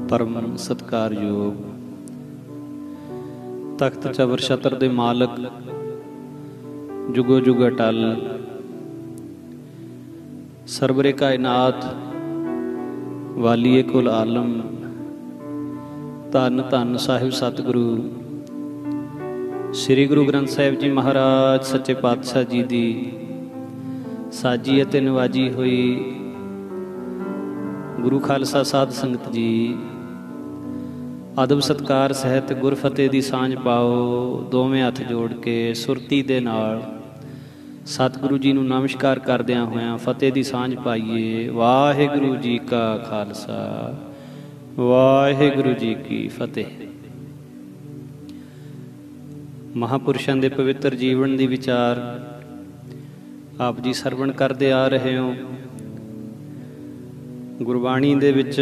परम सत्कारयोग तख्त चबर छत्र दे मालक जुगो जुग अटल सरवरे कायनात वालिए कुल आलम धन धन साहिब सतगुरु श्री गुरु ग्रंथ साहिब जी महाराज सच्चे पातशाह जी दी साजी अते नवाजी हुई गुरु खालसा साध संगत जी अदब सत्कार सहित गुरफतेह दी सांझ पाओ। दोवें हथ जोड़ के सुरती दे नाल सतगुरु जी नूं नमस्कार करदियां होयां फतेह दी सांझ पाईए। वाहिगुरु जी का खालसा वाहिगुरु जी की फतेह। महापुरुषां दे पवित्र जीवन दी विचार आप जी सरवण करते आ रहे हो। गुरबाणी दे विच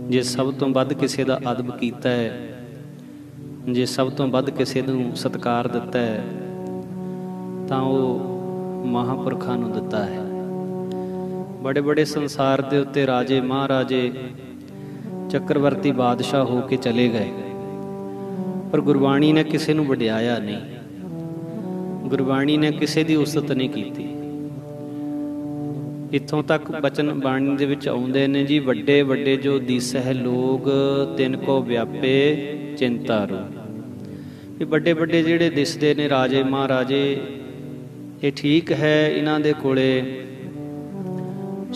जे सब तो वध किसी का अदब किया है, जे सब तो वध किसी नूं सत्कार दिता है तां वो महापुरखां नूं दिता है। बड़े बड़े संसार दे उत्ते राजे महाराजे चक्रवर्ती बादशाह हो के चले गए, पर गुरबाणी ने किसी नूं वडियाया नहीं, गुरबाणी ने किसी की उस्सत नहीं की। इत्थों तक बचन बाणी दे विच आउंदे ने जी, वड्डे वड्डे जो दिसह लोग तिन को व्यापे चिंता रो। ये बड़े बड़े जिहड़े दिसदे ने राजे महाराजे, ये ठीक है इन्हां दे कोले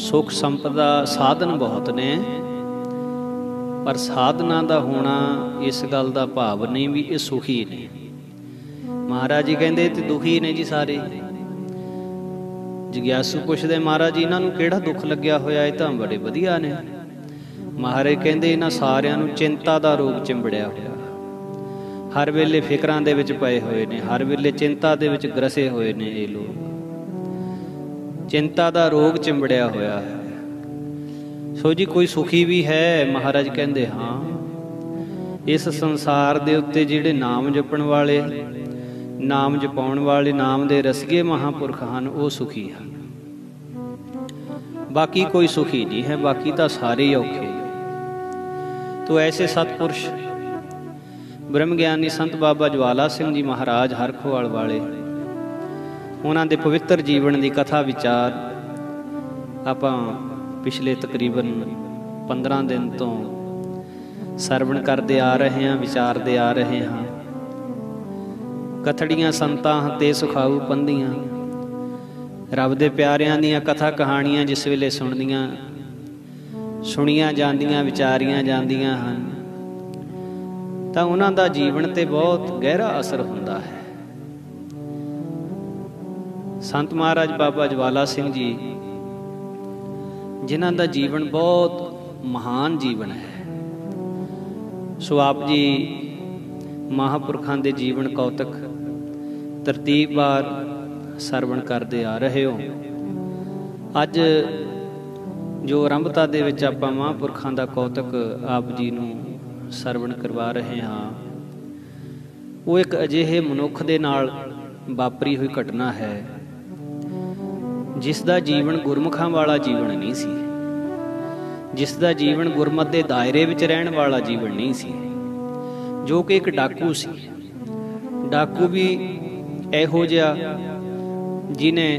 सुख संपदा साधन बहुत ने, पर साधना दा होना इस गल दा भाव नहीं भी ये सुखी ने। महाराज जी कहंदे ते दुखी ने जी सारे। जिग्यासू पुछदे महाराज जी इन्हां नूं किहड़ा दुख लग्या होया, ये तां बड़े वधिया ने। महाराज कहंदे इन्हां सारियां नूं चिंता दा रोग चिंबड़िया होया, हर वेले फिकरां दे विच पए होए ने, हर वेले चिंता दे विच ग्रसे होए ने। ये लोग चिंता दा रोग चिंबड़िया होया है। सो जी कोई सुखी भी है? महाराज कहंदे हाँ, इस संसार दे उत्ते जिहड़े नाम जपण वाले, नाम जपाउण वाले, नाम दे रसीए महापुरख हन, वो सुखी हैं। बाकी कोई सुखी नहीं है, बाकी तो सारे ही औखे। तो ऐसे सतपुरुष ब्रह्म ज्ञानी संत बाबा ज्वाला सिंह जी महाराज हरखोवाल वाले, उन्हां दे पवित्र जीवन की कथा विचार आपां पिछले तकरीबन 15 दिन तो सरवण करते आ रहे हैं, विचारते आ रहे हैं। कथड़ियां संतां ते सुखाऊ पंदियां, रब दे प्यारियां दियां कथा कहानियां जिस वेले सुनियां जांदियां विचारियां जांदियां हन, तां उन्हां दा जीवन ते बहुत गहरा असर हुंदा है। संत महाराज बाबा ज्वाला सिंह जी जिन्हां दा जीवन बहुत महान जीवन है। सो आप जी महापुरखां दे जीवन कौतक तरतीबवार सरवण करते आ रहे हो। अज जो आरंभता दे विच आपां महापुरखां दा कौतक आप जी नूं सरवण करवा रहे हाँ, वो एक अजिहे मनुख दे नाल वापरी हुई घटना है जिस दा जीवन गुरमुखां वाला जीवन नहीं सी, जिस दा जीवन गुरमत दे दायरे विच रहण वाला जीवन नहीं सी, जो कि एक डाकू सी। डाकू भी इहो जिहा जिन्हें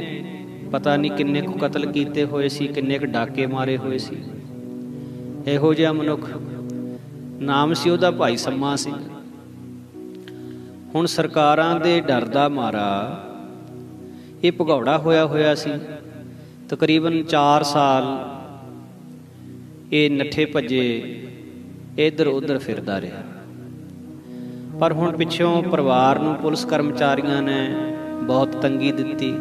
पता नहीं किन्ने को कतल कीते हुए सी, किन्ने क डाके मारे हुए सी। इहो जिहा मनुख, नाम सी उहदा भाई सम्मा सिंह। हुण सरकारां दे डर दा मारा ये भगौड़ा होया सी। तकरीबन 4 साल ये नठे भजे इधर उधर फिरदा रहा, पर हुण पिछों परिवार नूं पुलिस कर्मचारियों ने बहुत तंगी दिती।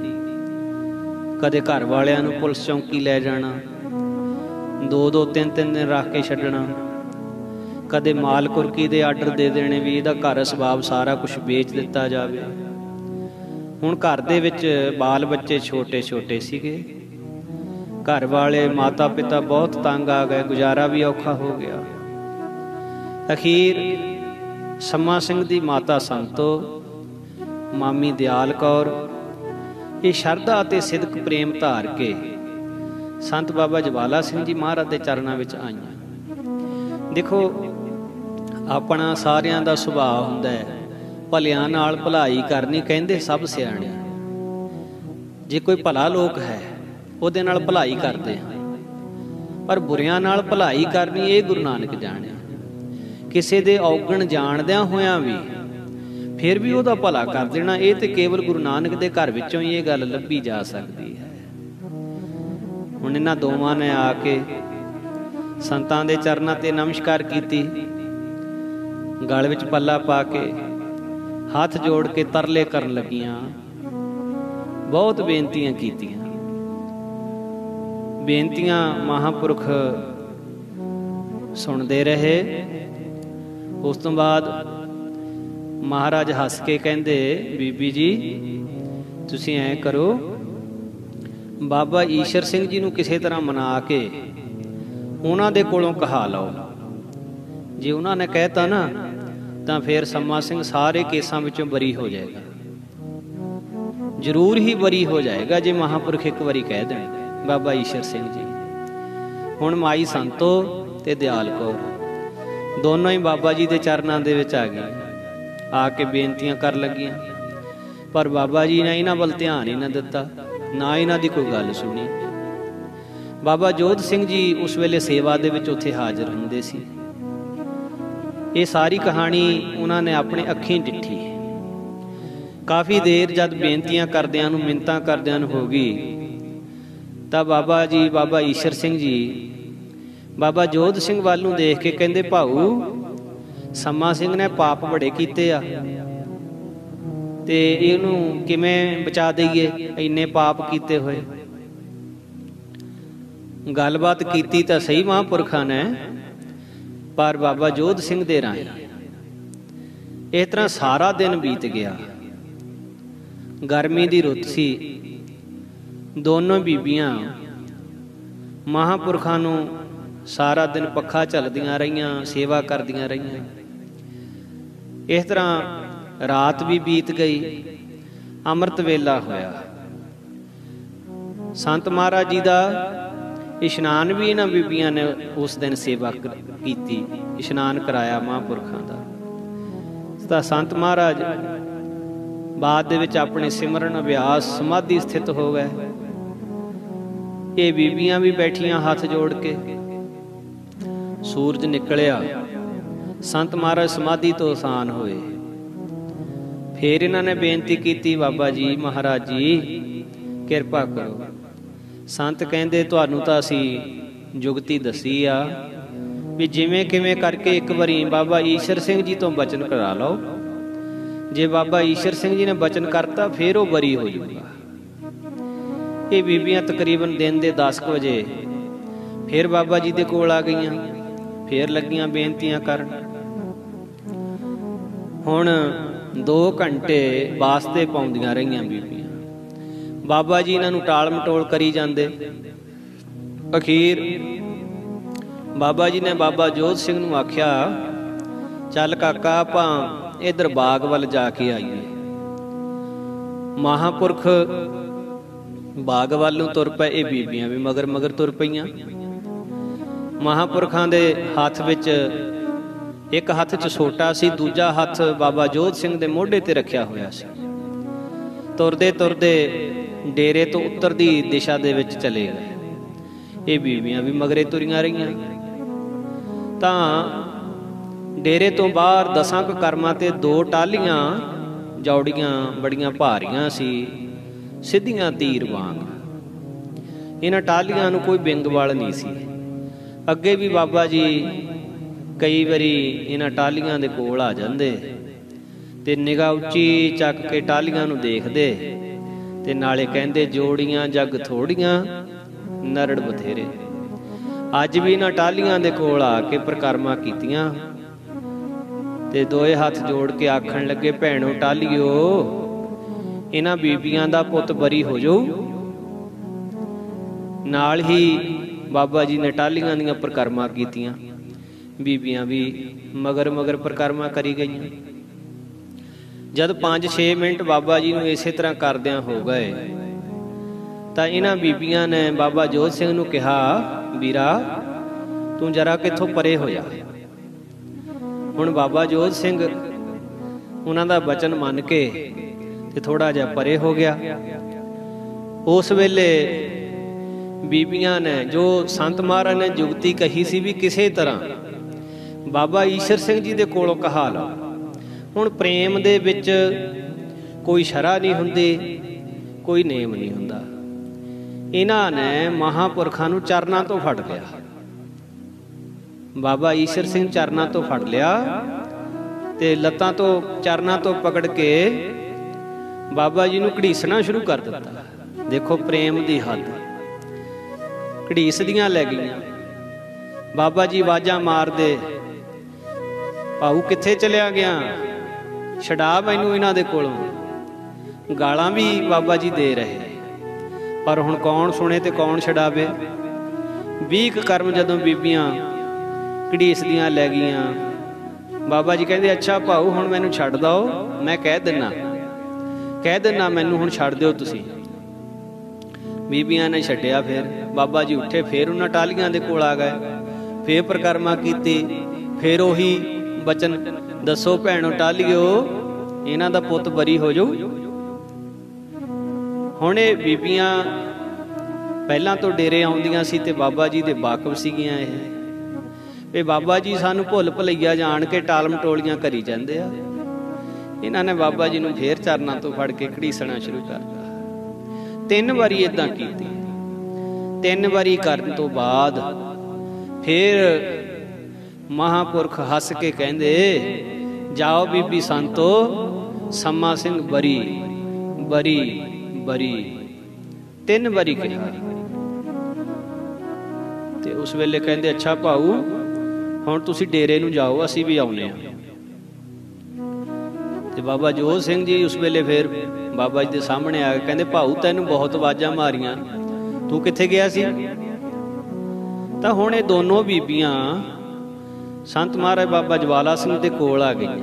कदे घर वालियां नूं पुलिस चौंकी लै जाना, 2-2 3-3 दिन रख के छड्डना, कदे माल कुरकी दे आर्डर दे देने भी इहदा घर असबाब सारा कुछ बेच दिता जावे। हुण घर दे विच बाल बच्चे छोटे छोटे सीगे, घर वाले माता पिता बहुत तंग आ गए, गुजारा भी औखा हो गया। अखीर सम्मा सिंह दी माता संतो मामी दयाल कौर ये शरधा ते सिदक प्रेम धार के संत बाबा ज्वाला सिंह जी महाराज के चरणों में आईयां। देखो अपना सारियां दा सुभाव हुंदा है भलियां नाल भलाई करनी, कहंदे सब सियाणे। जे कोई भला लोक है उहदे नाल भलाई करदे हैं, पर बुरियां नाल भलाई करनी ये गुरु नानक जाणिया। किसी दे औगण जाणदियां होयां भी फिर भी उहदा भला कर देना, ये तो केवल गुरु नानक दे घर विचों ही ये गल लभी जा सकती है। हुण इन्हां दोवां ने आके संतां दे चरनां ते नमस्कार कीती, गल विच पल्ला पा के हथ जोड़ के तरले करन लगियां, बहुत बेनतियां कीतियां। बेनतियां महापुरख सुनते रहे। उस तो बाद महाराज हस के कहंदे, बीबी जी तुसीं ऐ करो, बाबा ईशर सिंह जी नूं किसी तरह मना के उन्हां दे कोलों कहा लो। जे उन्हां ने कहता ना तो फिर सम्मा सिंह सारे केसां विचों बरी हो जाएगा, जरूर ही बरी हो जाएगा जे महापुरख एक बारी कह दें बाबा ईशर सिंह जी। हुण माई संतो ते दयाल कौर दोनों ही बाबा जी दे चरनां दे विच आ गए, आके बेनतियां कर लगियां, पर बाबा जी ने इन्हां वल ध्यान ही ना दिता, ना इन्हां दी कोई गल सुनी। बाबा जोध सिंह जी उस वेले सेवा दे विच उत्थे हाज़र हुंदे सी। ये सारी कहानी उन्होंने अपने अखीं डिठी। काफ़ी देर जब बेनतियां करदियां नूं मिन्नतां करदियां नूं हो गई, तो बाबा जी बाबा ईशर सिंह जी बाबा जोध सिंह वाल नूं देख के कहंदे, भाऊ सम्मा सिंह ने पाप बड़े कीते आ, ते इहनूं किवें बचा दईए, इन्ने पाप कीते होए। गलबात कीती तां सही महापुरखां ने, पर बाबा जोध सिंह दे राही इस तरह सारा दिन बीत गया। गर्मी दी रुत सी, दोनों बीबियां महापुरखां नूं सारा दिन पक्खा झलदियां रहियां, सेवा करदियां रहियां। इस तरह रात भी बीत गई, अमृत वेला होया। संत महाराज जी दा इशनान भी इन्हां बीबियां ने उस दिन सेवा कीती, इशनान कराया महापुरखां दा। तां संत महाराज बाद दे विच अपने सिमरन अभ्यास समाधि स्थित हो गए। ये बीबियां भी बैठियां हाथ जोड़ के। सूरज निकलिया, संत महाराज समाधि तो आसान होए। फिर इन्हां ने बेनती की, बाबा जी महाराज जी किरपा करो। संत कहंदे, तुहानूं तां असीं जुगती दसी आ भी जिवें किवें करके एक बारी बाबा ईशर सिंह जी तो बचन करा लो। जे बाबा ईशर सिंह जी ने बचन करता फिर वो बरी हो जाऊगा। ये बीबियां तकरीबन दिन के 10 बजे फिर बाबा जी दे कोल आ गईयां, फिर लगियां बेनतियां करन। हुण 2 घंटे वास्ते पाउंदियां रहियां बीबियां। बाबा जी इन्हां नूं टाल मटोल करी जांदे। अखीर बाबा जी ने बाबा जोध सिंह नूं आख्या, चल काका आपां इधर बाग वल जाके आईए। महापुरख बाग वल नूं तुर पए, ये बीबियां भी मगर मगर तुर पईयां। महापुरखां दे हत्थ विच एक हत्थ च सोटा सी, दूजा हत्थ बाबा जोध सिंह दे मोढे ते रखिया होया सी। तुरदे तुरदे डेरे तो उत्तर दी दिशा दे विच चले गए। ये बीबियां भी मगरे तुरियां रहियां। तां डेरे तो बाहर 10 करमां ते 2 टालियां जौड़ियां बड़ियां भारियां सी, सिद्धियां तीर वांग। इन्हां टालियां नूं कोई बिंग वल नहीं सी। अगे भी बाबा जी कई बारी इन्हां टालियां दे कोल आ जांदे ते निगाह उच्ची चक के टालियां नूं देखदे ते नाले कहंदे, जोड़ियां जग थोड़ियां नरड़ बथेरे। अज भी इन्हां टालियां दे कोल आके प्रकरमा कीतियां ते दोए हथ जोड़ के आखण लगे, भैणो टालियो इन्हां बीबियां दा पुत बरी हो जाऊ। नाल ही बाबा जी ने टालियां दीयां प्रकरमा कीतियां। बीबियां भी मगर मगर प्रकरमा करी गईयां। जद 5-6 मिनट बाबा जी नूं इसे तरह करदियां हो गए तां इन्हां बीबियां ने बाबा जोध सिंह नूं कहा, वीरा तू जरा किथों परे हो जा। ਹੁਣ ਬਾਬਾ ਜੋਧ ਸਿੰਘ ਉਹਨਾਂ ਦਾ ਬਚਨ ਮੰਨ ਕੇ ਤੇ ਥੋੜਾ ਜਿਹਾ ਪਰੇ ਹੋ ਗਿਆ। ਉਸ ਵੇਲੇ ਬੀਬੀਆਂ ਨੇ ਜੋ ਸੰਤ ਮਹਾਰਾਜ ਨੇ ਜੁਗਤੀ ਕਹੀ ਸੀ ਵੀ ਕਿਸੇ ਤਰ੍ਹਾਂ ਬਾਬਾ ਈਸ਼ਰ ਸਿੰਘ ਜੀ ਦੇ ਕੋਲੋਂ ਕਹਾ ਲਓ। ਹੁਣ ਪ੍ਰੇਮ ਦੇ ਵਿੱਚ ਕੋਈ ਸ਼ਰ੍ਹਾ ਨਹੀਂ ਹੁੰਦੀ, ਕੋਈ ਨੇਮ ਨਹੀਂ ਹੁੰਦਾ। ਇਹਨਾਂ ਨੇ ਮਹਾਂਪੁਰਖਾਂ ਨੂੰ ਚਰਨਾਂ ਤੋਂ ਫੜ ਲਿਆ। ਬਾਬਾ ਈਸ਼ਰ ਸਿੰਘ ਚਰਨਾਂ ਤੋਂ ਫੜ ਲਿਆ ਤੇ ਲੱਤਾਂ ਤੋਂ ਚਰਨਾਂ ਤੋਂ ਪਕੜ ਕੇ ਬਾਬਾ ਜੀ ਨੂੰ ਘੜੀਸਣਾ ਸ਼ੁਰੂ ਕਰ ਦਿੱਤਾ। ਦੇਖੋ ਪ੍ਰੇਮ ਦੀ ਹੱਦ, ਘੜੀਸਦੀਆਂ ਲੈ ਗਈਆਂ। ਬਾਬਾ ਜੀ ਆਵਾਜ਼ਾਂ ਮਾਰਦੇ, ਭਾਊ ਕਿੱਥੇ ਚਲਿਆ ਗਿਆ, ਛਡਾ ਮੈਨੂੰ ਇਹਨਾਂ ਦੇ ਕੋਲੋਂ। ਗਾਲਾਂ ਵੀ ਬਾਬਾ ਜੀ ਦੇ ਰਹੇ, ਪਰ ਹੁਣ ਕੌਣ ਸੁਣੇ ਤੇ ਕੌਣ ਛਡਾਵੇ। 20 ਕਰਮ ਜਦੋਂ ਬੀਬੀਆਂ ਘੜੀਸਦੀਆਂ ਲੈ ਗਈਆਂ, ਬਾਬਾ ਜੀ ਕਹਿੰਦੇ ਅੱਛਾ ਭਾਊ ਹੁਣ ਮੈਨੂੰ ਛੱਡ ਦਿਓ, ਮੈਂ ਕਹਿ ਦਿੰਨਾ ਮੈਨੂੰ ਹੁਣ ਛੱਡ ਦਿਓ ਤੁਸੀਂ। ਬੀਬੀਆਂ ਨੇ ਛੱਡਿਆ। ਫਿਰ ਬਾਬਾ ਜੀ ਉੱਠੇ, ਫਿਰ ਉਹਨਾਂ ਟਾਹਲੀਆਂ ਦੇ ਕੋਲ ਆ ਗਏ, ਫਿਰ ਪ੍ਰਕਰਮਾ ਕੀਤੀ, ਫਿਰ ਉਹੀ ਬਚਨ, ਦੱਸੋ ਭੈਣੋ ਟਾਹਲੀਓ ਇਹਨਾਂ ਦਾ ਪੁੱਤ ਬਰੀ ਹੋ ਜਾਊ। ਹੁਣ ਇਹ ਬੀਬੀਆਂ ਪਹਿਲਾਂ ਤੋਂ ਡੇਰੇ ਆਉਂਦੀਆਂ ਸੀ ਤੇ ਬਾਬਾ ਜੀ ਦੇ ਵਾਕਫ ਸੀਗੀਆਂ ਇਹ ਬਾਬਾ ਜੀ ਸਾਨੂੰ ਭੁੱਲ ਭੁਲਈਆ ਜਾਣ ਕੇ ਟਾਲਮ ਟੋਲੀਆਂ ਕਰੀ ਜਾਂਦੇ ਆ। ਇਹਨਾਂ ਨੇ ਬਾਬਾ ਜੀ ਨੂੰ ਫੇਰ ਚਰਨਾਂ ਤੋਂ ਫੜ ਕੇ ਘੜੀਸਣਾ ਸ਼ੁਰੂ ਕਰਤਾ। 3 ਵਾਰੀ ਇਦਾਂ ਕੀਤੀ। 3 ਵਾਰੀ ਕਰਨ ਤੋਂ ਬਾਅਦ ਫੇਰ ਮਹਾਂਪੁਰਖ ਹੱਸ ਕੇ ਕਹਿੰਦੇ ਜਾਓ ਬੀਬੀ ਸੰਤੋ, ਸੰਮਾ ਸਿੰਘ ਬਰੀ ਬਰੀ ਬਰੀ। 3 ਵਾਰੀ ਕਿਹਾ। ਤੇ ਉਸ ਵੇਲੇ ਕਹਿੰਦੇ ਅੱਛਾ ਭਾਊ ਹੁਣ ਤੁਸੀਂ ਡੇਰੇ ਨੂੰ ਜਾਓ, ਅਸੀਂ ਵੀ ਆਉਨੇ ਆ। ਤੇ ਬਾਬਾ ਜੋਧ ਸਿੰਘ ਜੀ ਉਸ ਵੇਲੇ ਫਿਰ ਬਾਬਾ ਜੀ ਦੇ ਸਾਹਮਣੇ ਆ ਕੇ ਕਹਿੰਦੇ ਭਾਊ ਤੈਨੂੰ ਬਹੁਤ ਆਵਾਜ਼ਾਂ ਮਾਰੀਆਂ, ਤੂੰ ਕਿੱਥੇ ਗਿਆ ਸੀ। ਤਾਂ ਹੁਣ ਇਹ ਦੋਨੋਂ ਬੀਬੀਆਂ ਸੰਤ ਮਹਾਰਾਜ ਬਾਬਾ ਜਵਾਲਾ ਸਿੰਘ ਦੇ ਕੋਲ ਆ ਗਈਆਂ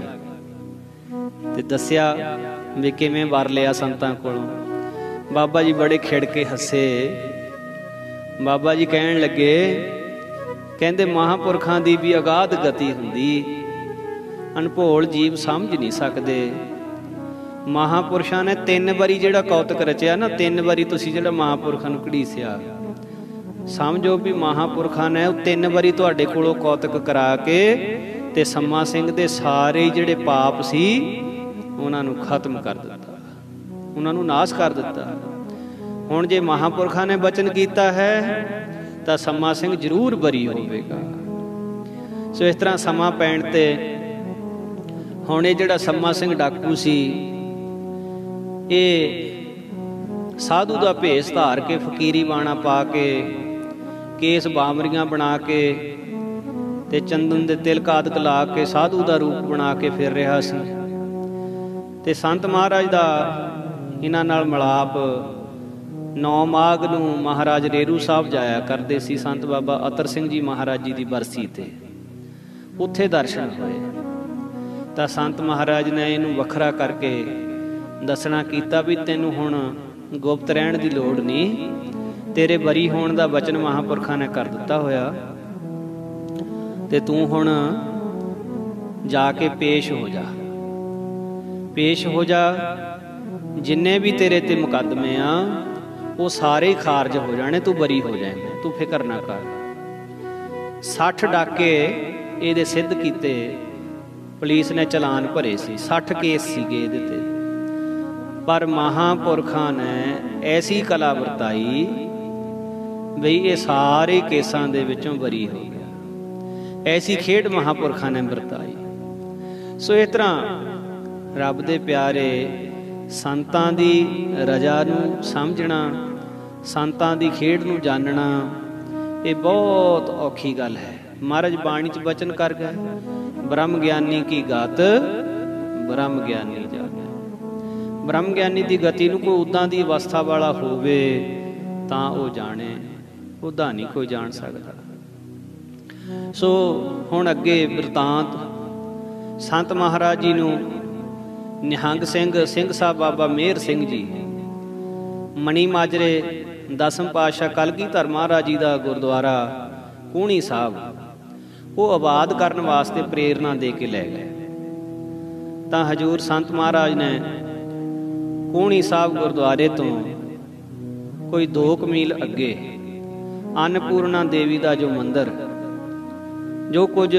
ਤੇ ਦੱਸਿਆ ਵੀ ਕਿਵੇਂ ਵਰ ਲਿਆ ਸੰਤਾਂ ਕੋਲੋਂ। ਬਾਬਾ ਜੀ ਬੜੇ ਖਿੜ ਕੇ ਹੱਸੇ। ਬਾਬਾ ਜੀ ਕਹਿਣ ਲੱਗੇ, ਕਹਿੰਦੇ ਮਹਾਂਪੁਰਖਾਂ ਦੀ ਵੀ ਅਗਾਧ ਗਤੀ ਹੁੰਦੀ, ਅਨਭੋਲ ਜੀਵ ਸਮਝ ਨਹੀਂ ਸਕਦੇ। ਮਹਾਂਪੁਰਸ਼ਾਂ ਨੇ 3 ਵਾਰੀ ਜਿਹੜਾ ਕੌਤਕ ਰਚਿਆ ਨਾ, 3 ਵਾਰੀ ਤੁਸੀਂ ਜਿਹੜਾ ਮਹਾਂਪੁਰਖਾਂ ਨੂੰ ਘੜੀਸਿਆ, ਸਮਝੋ ਵੀ ਮਹਾਂਪੁਰਖਾਂ ਨੇ ਉਹ 3 ਵਾਰੀ ਤੁਹਾਡੇ ਕੋਲੋਂ ਕੌਤਕ ਕਰਾ ਕੇ ਤੇ ਸੰਮਾ ਸਿੰਘ ਦੇ ਸਾਰੇ ਜਿਹੜੇ ਪਾਪ ਸੀ ਉਹਨਾਂ ਨੂੰ ਖਤਮ ਕਰ ਦਿੱਤਾ, ਉਹਨਾਂ ਨੂੰ ਨਾਸ਼ ਕਰ ਦਿੱਤਾ। ਹੁਣ ਜੇ ਮਹਾਂਪੁਰਖਾਂ ਨੇ ਬਚਨ ਕੀਤਾ ਹੈ ਤਾਂ ਸੰਮਾ ਸਿੰਘ ਜ਼ਰੂਰ ਬਰੀ ਹੋਵੇਗਾ। ਸੋ ਇਸ ਤਰ੍ਹਾਂ ਸਮਾਂ ਪੈਣ ਤੇ ਹੁਣ ਇਹ ਜਿਹੜਾ ਸੰਮਾ ਸਿੰਘ ਡਾਕੂ ਸੀ, ਇਹ ਸਾਧੂ ਦਾ ਭੇਸ ਧਾਰ ਕੇ, ਫਕੀਰੀ ਬਾਣਾ ਪਾ ਕੇ, ਕੇਸ ਬਾਮਰੀਆਂ ਬਣਾ ਕੇ ਤੇ ਚੰਦਨ ਦੇ ਤਿਲਕ ਆਦਿਕ ਲਾ ਕੇ ਸਾਧੂ ਦਾ ਰੂਪ ਬਣਾ ਕੇ ਫਿਰ ਰਿਹਾ ਸੀ। ਤੇ ਸੰਤ ਮਹਾਰਾਜ ਦਾ ਇਹਨਾਂ ਨਾਲ ਮਿਲਾਪ 9 ਮਾਘ ਨੂੰ ਮਹਾਰਾਜ ਰੇਰੂ ਸਾਹਿਬ ਜਾਇਆ ਕਰਦੇ ਸੀ। ਸੰਤ ਬਾਬਾ ਅਤਰ ਸਿੰਘ ਜੀ ਮਹਾਰਾਜ ਜੀ ਦੀ ਬਰਸੀ ਤੇ ਉੱਥੇ ਦਰਸ਼ਨ ਹੋਏ। ਤਾਂ ਸੰਤ ਮਹਾਰਾਜ ਨੇ ਇਹਨੂੰ ਵੱਖਰਾ ਕਰਕੇ ਦੱਸਣਾ ਕੀਤਾ ਵੀ ਤੈਨੂੰ ਹੁਣ ਗੁਪਤ ਰਹਿਣ ਦੀ ਲੋੜ ਨਹੀਂ, ਤੇਰੇ ਬਰੀ ਹੋਣ ਦਾ ਵਚਨ ਮਹਾਂਪੁਰਖਾਂ ਨੇ ਕਰ ਦਿੱਤਾ ਹੋਇਆ ਤੇ ਤੂੰ ਹੁਣ ਜਾ ਕੇ ਪੇਸ਼ ਹੋ ਜਾ। ਜਿੰਨੇ ਵੀ ਤੇਰੇ ਤੇ ਮੁਕੱਦਮੇ ਆ ਉਹ ਸਾਰੇ ਖਾਰਜ ਹੋ ਜਾਣੇ, ਤੂੰ ਬਰੀ ਹੋ ਜਾਏਂਗਾ, ਤੂੰ ਫਿਕਰ ਨਾ ਕਰ। 60 ਡਾਕੇ ਇਹਦੇ ਸਿੱਧ ਕੀਤੇ, ਪੁਲਿਸ ਨੇ ਚਲਾਨ ਭਰੇ ਸੀ, 60 ਕੇਸ ਸੀਗੇ ਇਹਦੇ ਤੇ। ਪਰ ਮਹਾਂਪੁਰਖਾਂ ਨੇ ਐਸੀ ਕਲਾ ਵਰਤਾਈ ਬਈ ਇਹ ਸਾਰੇ ਕੇਸਾਂ ਦੇ ਵਿੱਚੋਂ ਬਰੀ ਹੋ ਗਿਆ। ਐਸੀ ਖੇਡ ਮਹਾਂਪੁਰਖਾਂ ਨੇ ਵਰਤਾਈ। ਸੋ ਇਸ ਤਰ੍ਹਾਂ ਰੱਬ ਦੇ ਪਿਆਰੇ ਸੰਤਾਂ ਦੀ ਰਜਾ ਨੂੰ ਸਮਝਣਾ, ਸੰਤਾਂ ਦੀ ਖੇਡ ਨੂੰ ਜਾਣਨਾ, ਇਹ ਬਹੁਤ ਔਖੀ ਗੱਲ ਹੈ। ਮਹਾਰਾਜ ਬਾਣੀ 'ਚ ਬਚਨ ਕਰ ਗਏ, ਬ੍ਰਹਮ ਗਿਆਨੀ ਕੀ ਗਤ ਬ੍ਰਹਮ ਗਿਆਨੀ ਜਾਣੇ। ਬ੍ਰਹਮ ਗਿਆਨੀ ਦੀ ਗਤੀ ਨੂੰ ਕੋਈ ਉੱਦਾਂ ਦੀ ਅਵਸਥਾ ਵਾਲਾ ਹੋਵੇ ਤਾਂ ਉਹ ਜਾਣੇ, ਉੱਦਾਂ ਨਹੀਂ ਕੋਈ ਜਾਣ ਸਕਦਾ। ਸੋ ਹੁਣ ਅੱਗੇ ਬਿਰਤਾਂਤ ਸੰਤ ਮਹਾਰਾਜ ਜੀ ਨੂੰ ਨਿਹੰਗ ਸਿੰਘ ਸਾਹਿਬ ਬਾਬਾ ਮੇਹਰ ਸਿੰਘ ਜੀ, ਮਣੀ ਮਾਜਰੇ 10ਵੇਂ ਪਾਤਸ਼ਾਹ ਕਲਗੀਧਰ ਮਹਾਰਾਜ ਜੀ ਦਾ ਗੁਰਦੁਆਰਾ ਕੂਹਣੀ ਸਾਹਿਬ, वो आबाद करने वास्ते प्रेरणा दे के लै गए। तो हजूर संत महाराज ने कोहणी साहब गुरुद्वारे तो कोई 2 मील अगे अन्नपूर्णा देवी का जो मंदिर, जो कुछ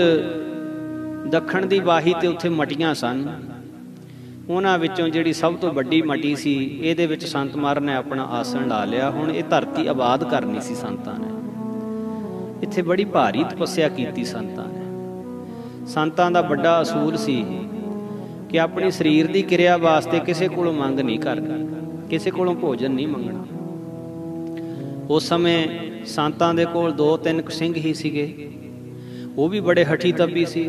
दखण की बाही ते उत्थे मटियां सन, उन्हां विचों जिहड़ी सब तो वड्डी मटी सी, इहदे विच संत महाराज ने अपना आसन ला लिया। हुण ये धरती आबाद करनी सी संतां ने। इत्थे बड़ी भारी तपस्या कीती संतां ने। संतां दा वड्डा असूल सी कि अपने शरीर की क्रिया वास्ते किसी कोलों मंग नहीं करनी, किसी कोलों भोजन नहीं मंगना। उस समय संतां दे कोल 2-3 सिंह ही सीगे, वो भी बड़े हठी तब्बी सी।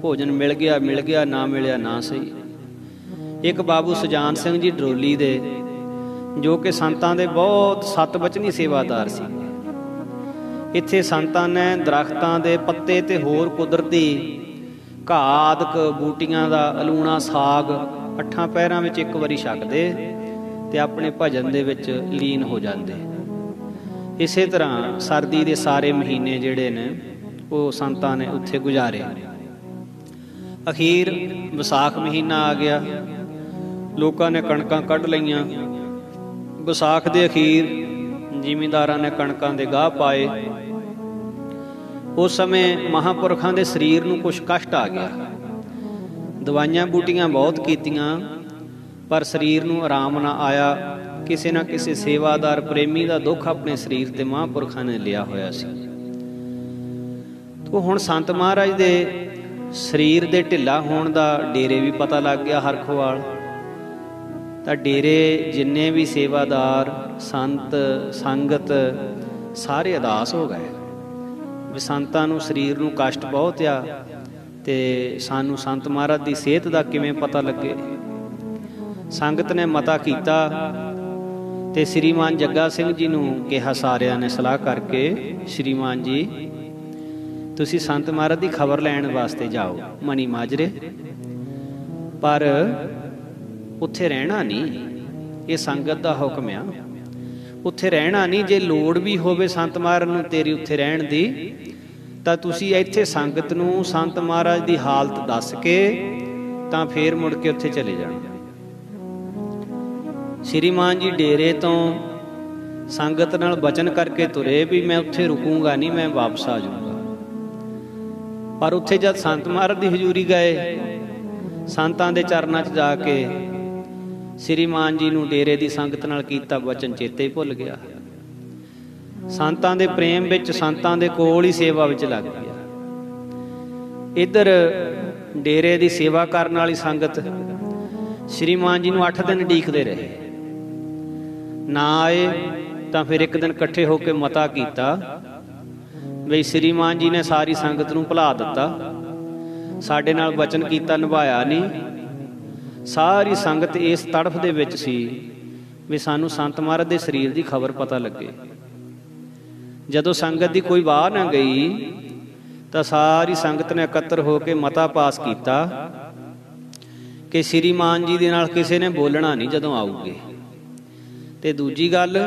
भोजन मिल गया, ना मिलिया ना सही। एक बाबू सुजान सिंह जी डरोली दे, जो कि संतां दे बहुत सतवचनी सेवादार सी। इत्थे संतां ने दरख्तां दे पत्ते ते होर कुदरती घाह आदक बूटियां दा अलूणा साग 8 पैरां विच एक वारी छकदे ते अपने भजन दे विच लीन हो जांदे। इसे तरह सर्दी दे सारे महीने जिहड़े ने वो संतां ने उत्थे गुजारे। अखीर विसाख महीना आ गया, लोकां ने कणकां कढ लईआं। विसाख दे अखीर जिमींदारां ने कणकां दे गाह पाए। उस समय महापुरखां दे शरीर नूं कुछ कष्ट आ गया। दवाइयां बूटियां बहुत कीतियां, पर शरीर नूं आराम ना आया। किसी ना किसी सेवादार प्रेमी का दुख अपने शरीर ते महापुरखां ने लिया होया सी। तो हुण संत महाराज दे शरीर दे ढिला होण दा डेरे भी पता लग गया हरखोवाल। तां डेरे जिन्ने भी सेवादार संत संगत सारे अदास हो गए भी संतां नूं शरीर नूं कष्ट बहुत आ, ते सानू संत महाराज की सेहत का किवें पता लगे। संगत ने मता कीता ते श्रीमान जग्गा सिंह जी नूं कहा, सारिਆਂ ने सलाह करके, श्रीमान जी तुसी संत महाराज की खबर लैण वास्ते जाओ मनी माजरे, पर उत्थे रहना नहीं, ये संगत का हुक्म आ, उत्थे रहना नहीं। जे लोड़ भी होवे संत महाराज नूं तेरी उत्थे रहण दी, तां तुसी इत्थे संगत नूं संत महाराज की हालत दस के तां फिर मुड़ के उत्थे चले जाना। श्रीमान जी डेरे तो संगत नाल बचन करके तुरे भी मैं उत्थे रुकूंगा नहीं, मैं वापस आ जाऊंगा। पर उत्थे जद संत महाराज की हजूरी गए, संतां दे चरनां च जाके श्रीमान जी नूं डेरे की संगत नाल कीता वचन चेते ही भुल गया। संतां दे प्रेम विच संतां दे कोल ही सेवा विच लग गया। इधर डेरे की सेवा करने वाली संगत श्रीमान जी नूं 8 दिन उडीकदे रहे, ना आए। तो फिर एक दिन इकट्ठे होकर मता कीता बई श्रीमान जी ने सारी संगत नूं भुला दिता, साडे नाल वचन कीता निभाया नहीं। सारी संगत इस तड़फ दे विच सी भी सानू संत महाराज दे शरीर की खबर पता लगे। जदों संगत की कोई वाह ना गई तो सारी संगत ने एकत्र होकर मता पास किया कि श्रीमान जी दे नाल किसी ने बोलना नहीं जदों आऊगे। ते दूजी गल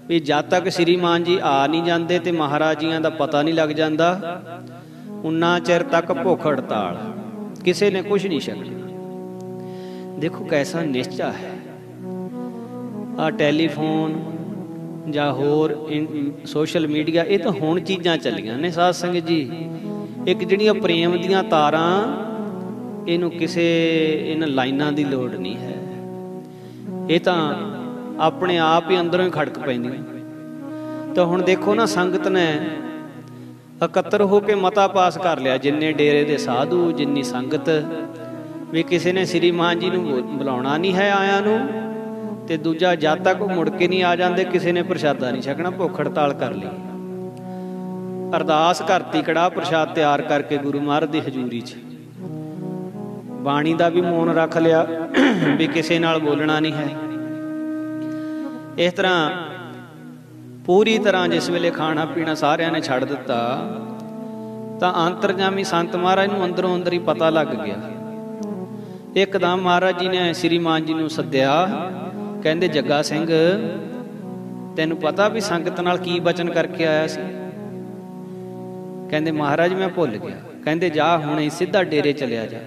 भी जद तक श्रीमान जी आ नहीं जाते तो महाराज जियां दा पता नहीं लग जाता, उन्ना चिर तक भुख हड़ताल, किसी ने कुछ नहीं छकना। देखो कैसा निश्चा है। आ टैलीफोन जां होर सोशल मीडिया, ये तो हुण चीज़ां चलियां ने साध संगत जी। एक जिहड़ियां प्रेम दीयां तारां, इनू किसे इन लाइनां दी लोड़ नहीं है। ये तो अपने आप ही अंदरों ही खड़क पैंदियां। तो हुण देखो ना, संगत ने इकत्तर होकर मता पास कर लिया, जिन्ने डेरे दे साधु जिन्नी संगत, भी किसी ने श्रीमान जी नूं बुलाउणा नहीं है आया नूं, ते दूजा जद तक मुड़ के नहीं आ जाते किसी ने प्रशादा नहीं छकना, भुख हड़ताल कर ली। अरदास करती, कड़ाह प्रशाद तैयार करके गुरु महाराज की हजूरी च बाणी का भी मौन रख लिया भी किसी नाल बोलना नहीं है। इस तरह पूरी तरह जिस वेले खाना पीना सारिਆਂ ने छड़ दिता, तो अंतरजामी संत महाराज नूं अंदरों अंदर ही पता लग गया। एकदम महाराज जी ने श्रीमान जी नूं सद्दिया, कहंदे जग्गा सिंह तैनूं पता भी संगत नाल की बचन करके आया सी? कहंदे महाराज मैं भुल गया। कहंदे जा हुणे सीधा डेरे चलिया जा।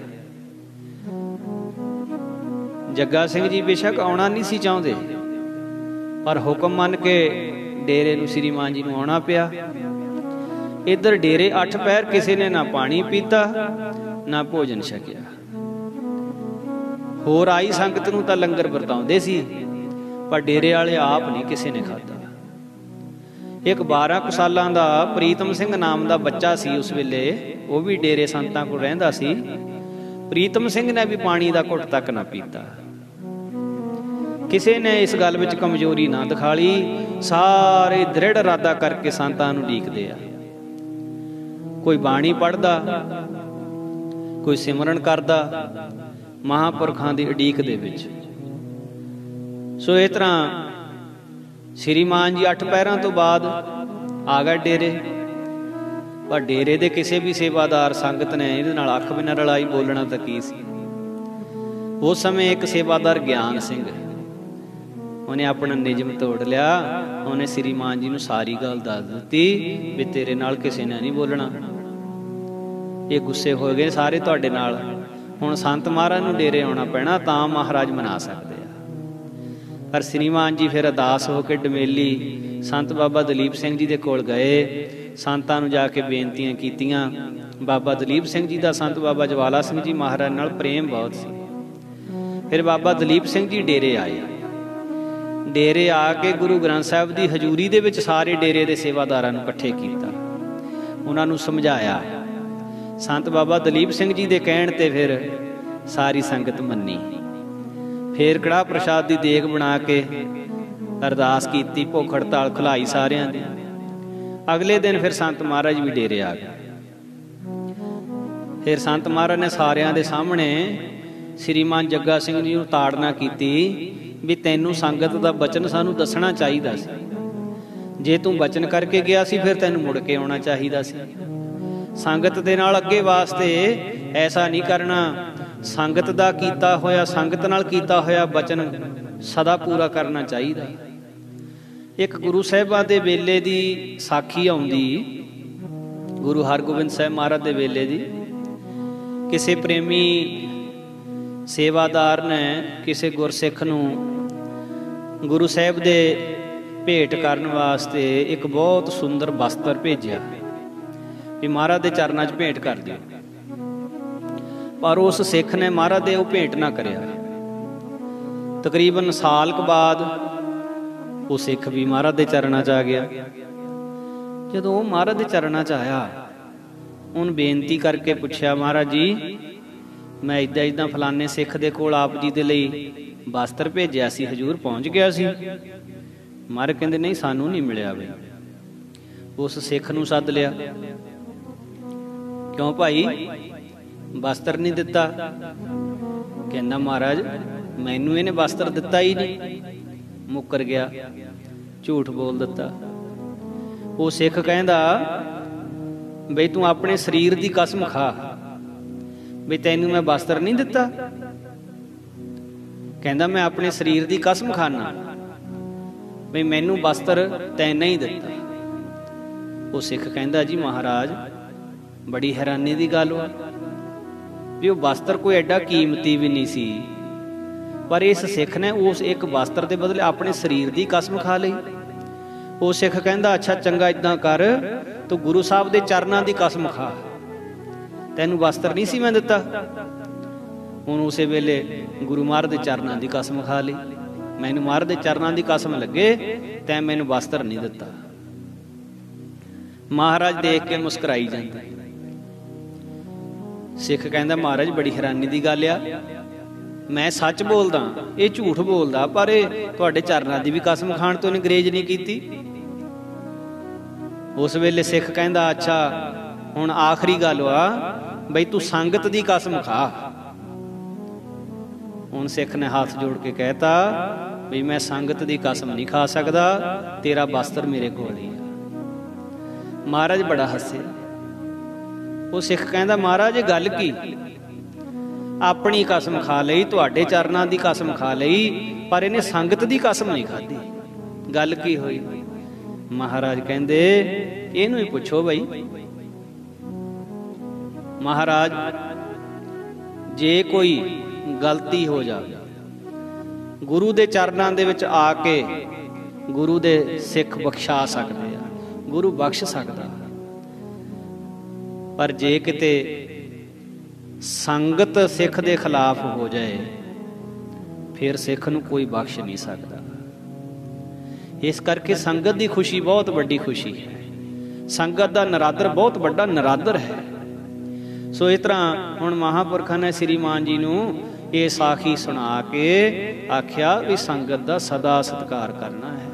जग्गा सिंह जी बेशक आउणा नहीं सी चाहुंदे, पर हुक्म मन के डेरे नूं श्री मान जी नूं आउणा पिया। इधर डेरे 8 पहर किसी ने ना पानी पीता ना भोजन छकिया। होर आई संगत नूं तां लंगर वरताउंदे सी, पर डेरे वाले आप नहीं किसी ने खाधा। एक 12 कुछ सालां दा प्रीतम सिंह नाम का बच्चा सी उस वेले, वो भी डेरे संतां कोल रहिंदा सी। प्रीतम सिंह ने भी पानी का घुट तक ना पीता। किसी ने इस गल विच कमजोरी ना दिखाली। सारे दृढ़ इरादा करके संतां नूं उडीकदे आ। कोई बाणी पढ़दा, कोई सिमरन करदा, महापुरखां दी उडीक दे विच। सो इस तरह श्री मान जी 8 पहरां तो बाद आ गए डेरे। पर डेरे दे किसी भी सेवादार संगत ने इहदे नाल अख भी ना रलाई, बोलना तां की सी। उस समय एक सेवादार ज्ञान सिंह, उन्हें अपना निजम तोड़ लिया। उन्हें श्री मान जी नूं सारी गल दस दित्ती भी तेरे नाल किसी ने नहीं बोलना। ये गुस्से हो गए सारे तुहाडे नाल, हुण संत महाराज नूं डेरे आउणा पैना तां महाराज मना सकदे। पर श्रीमान जी फिर अरदास होकर डमेली संत बाबा दलीप सिंह जी दे कोल गए। संतां नूं जाके बेनतियां कीतियां। बाबा दलीप सिंह जी दा संत बाबा जवाला सिंह जी महाराज नाल प्रेम बहुत सी। फिर बाबा दलीप सिंह जी डेरे आए। डेरे आके गुरु ग्रंथ साहिब दी हजूरी दे विच सारे डेरे दे सेवादारां नूं इकट्ठे कीता, उन्हां नूं समझाया। संत बाबा दलीप सिंह जी दे कहण ते फिर सारी संगत मन्नी। फिर कड़ाह प्रसाद की देग बना के अरदास की, भुख हड़ताल खुलाई सारियां दी। अगले दिन फिर संत महाराज भी डेरे आ गए। फिर संत महाराज ने सारियां दे सामने श्रीमान जग्गा सिंह जी नूं ताड़ना की भी तैनूं संगत दा बचन सानूं दसना चाहिदा सी। जे तूं बचन करके गया सी फिर तैनूं मुड़ के आउणा चाहिदा सी। संगत दे नाल अगे वास्ते ऐसा नहीं करना। संगत दा कीता होया, संगत नाल कीता होया बचन सदा पूरा करना चाहिए। एक गुरु साहिबां दे वेले दी साखी आउंदी, गुरु हरगोबिंद साहिब महाराज दे वेले दी। किसी प्रेमी सेवादार ने किसी गुरसिख नूं गुरु साहिब दे भेंट करन वास्ते एक बहुत सुंदर वस्त्र भेजिया भी महाराज दे चरनां 'च भेंट कर दिओ। पर उस सिख ने महाराज दे वो भेंट ना करिया। तकरीबन साल के बाद वो सिख भी महाराज दे चरणां 'च आ गया। जदों वो महाराज दे चरणां 'च आया, उन बेनती करके पुछया, महाराज जी मैं इदा इदा फलाने सिख दे कोल आप जी दे लई वस्त्र भेजिया सी, हजूर पहुंच गया सी। महाराज कहंदे नहीं सानू नहीं मिलिया। बई उस सिख नूं सद लिया। क्यों भाई वस्त्र नहीं दिता? कहना महाराज मैनू इहने वस्त्र दिता ही नहीं, मुकर गया, झूठ बोल दिता। वो सिख कहंदा बई तू अपने शरीर की कसम खा बई तैनू मैं वस्त्र नहीं दिता। कहंदा मैं अपने शरीर की कसम खाना बई मैनू वस्त्र तैं नहीं दिता। वो सिख कहंदा जी महाराज बड़ी हैरानी की गल वा भी वो वस्त्र कोई एडा कीमती भी नहीं सी, पर इस सिख ने उस एक वस्त्र के बदले अपने शरीर की कसम खा ली। वो सिख कहंदा अच्छा चंगा इदां कर, तू गुरु साहब के चरनां की कसम खा, तैनू वस्त्र नहीं सी मैं दिता। हुण उस वेले गुरु महाराज के चरनां की कसम खा ली, मैनू महाराज के चरनां की कसम लगे तैं मैनू वस्त्र नहीं दिता। महाराज देख के मुस्कुराई जाते। सिख कहंदा महाराज बड़ी हैरानी की गल आ, मैं सच बोलदा ये झूठ बोलदा, पर तुहाडे चरनां दी भी कसम खाण तो अंग्रेज नहीं कीती। उस वेले सिख कहंदा अच्छा हुण आखिरी गल वा बई तू संगत दी कसम खा। हुण सिख ने हाथ जोड़ के कहता बई मैं संगत दी कसम नहीं खा सकदा, तेरा वस्त्र मेरे कोल ही। महाराज बड़ा हसे। वो सिख कहंदा महाराज ये गल की, अपनी कसम खा लई, तुहाडे चरनां दी कसम खा लई, पर इहने संगत दी कसम नहीं खाधी, गल की होई? महाराज कहंदे इहनूं ही पुछो बई महाराज जे कोई गलती हो जाए गुरु दे चरनां दे विच आके गुरु दे सिख बख्शा सकदे आ, गुरु बख्श सकदा। पर जे किते संगत सिख दे खिलाफ हो जाए फिर सिख नूं कोई बख्श नहीं सकदा। इस करके संगत की खुशी बहुत वड्डी खुशी है, संगत का नरादर बहुत वड्डा नरादर है। सो इस तरह हुण महापुरखों ने श्री मान जी नूं ये साखी सुना के आख्या भी संगत का सदा सत्कार करना है।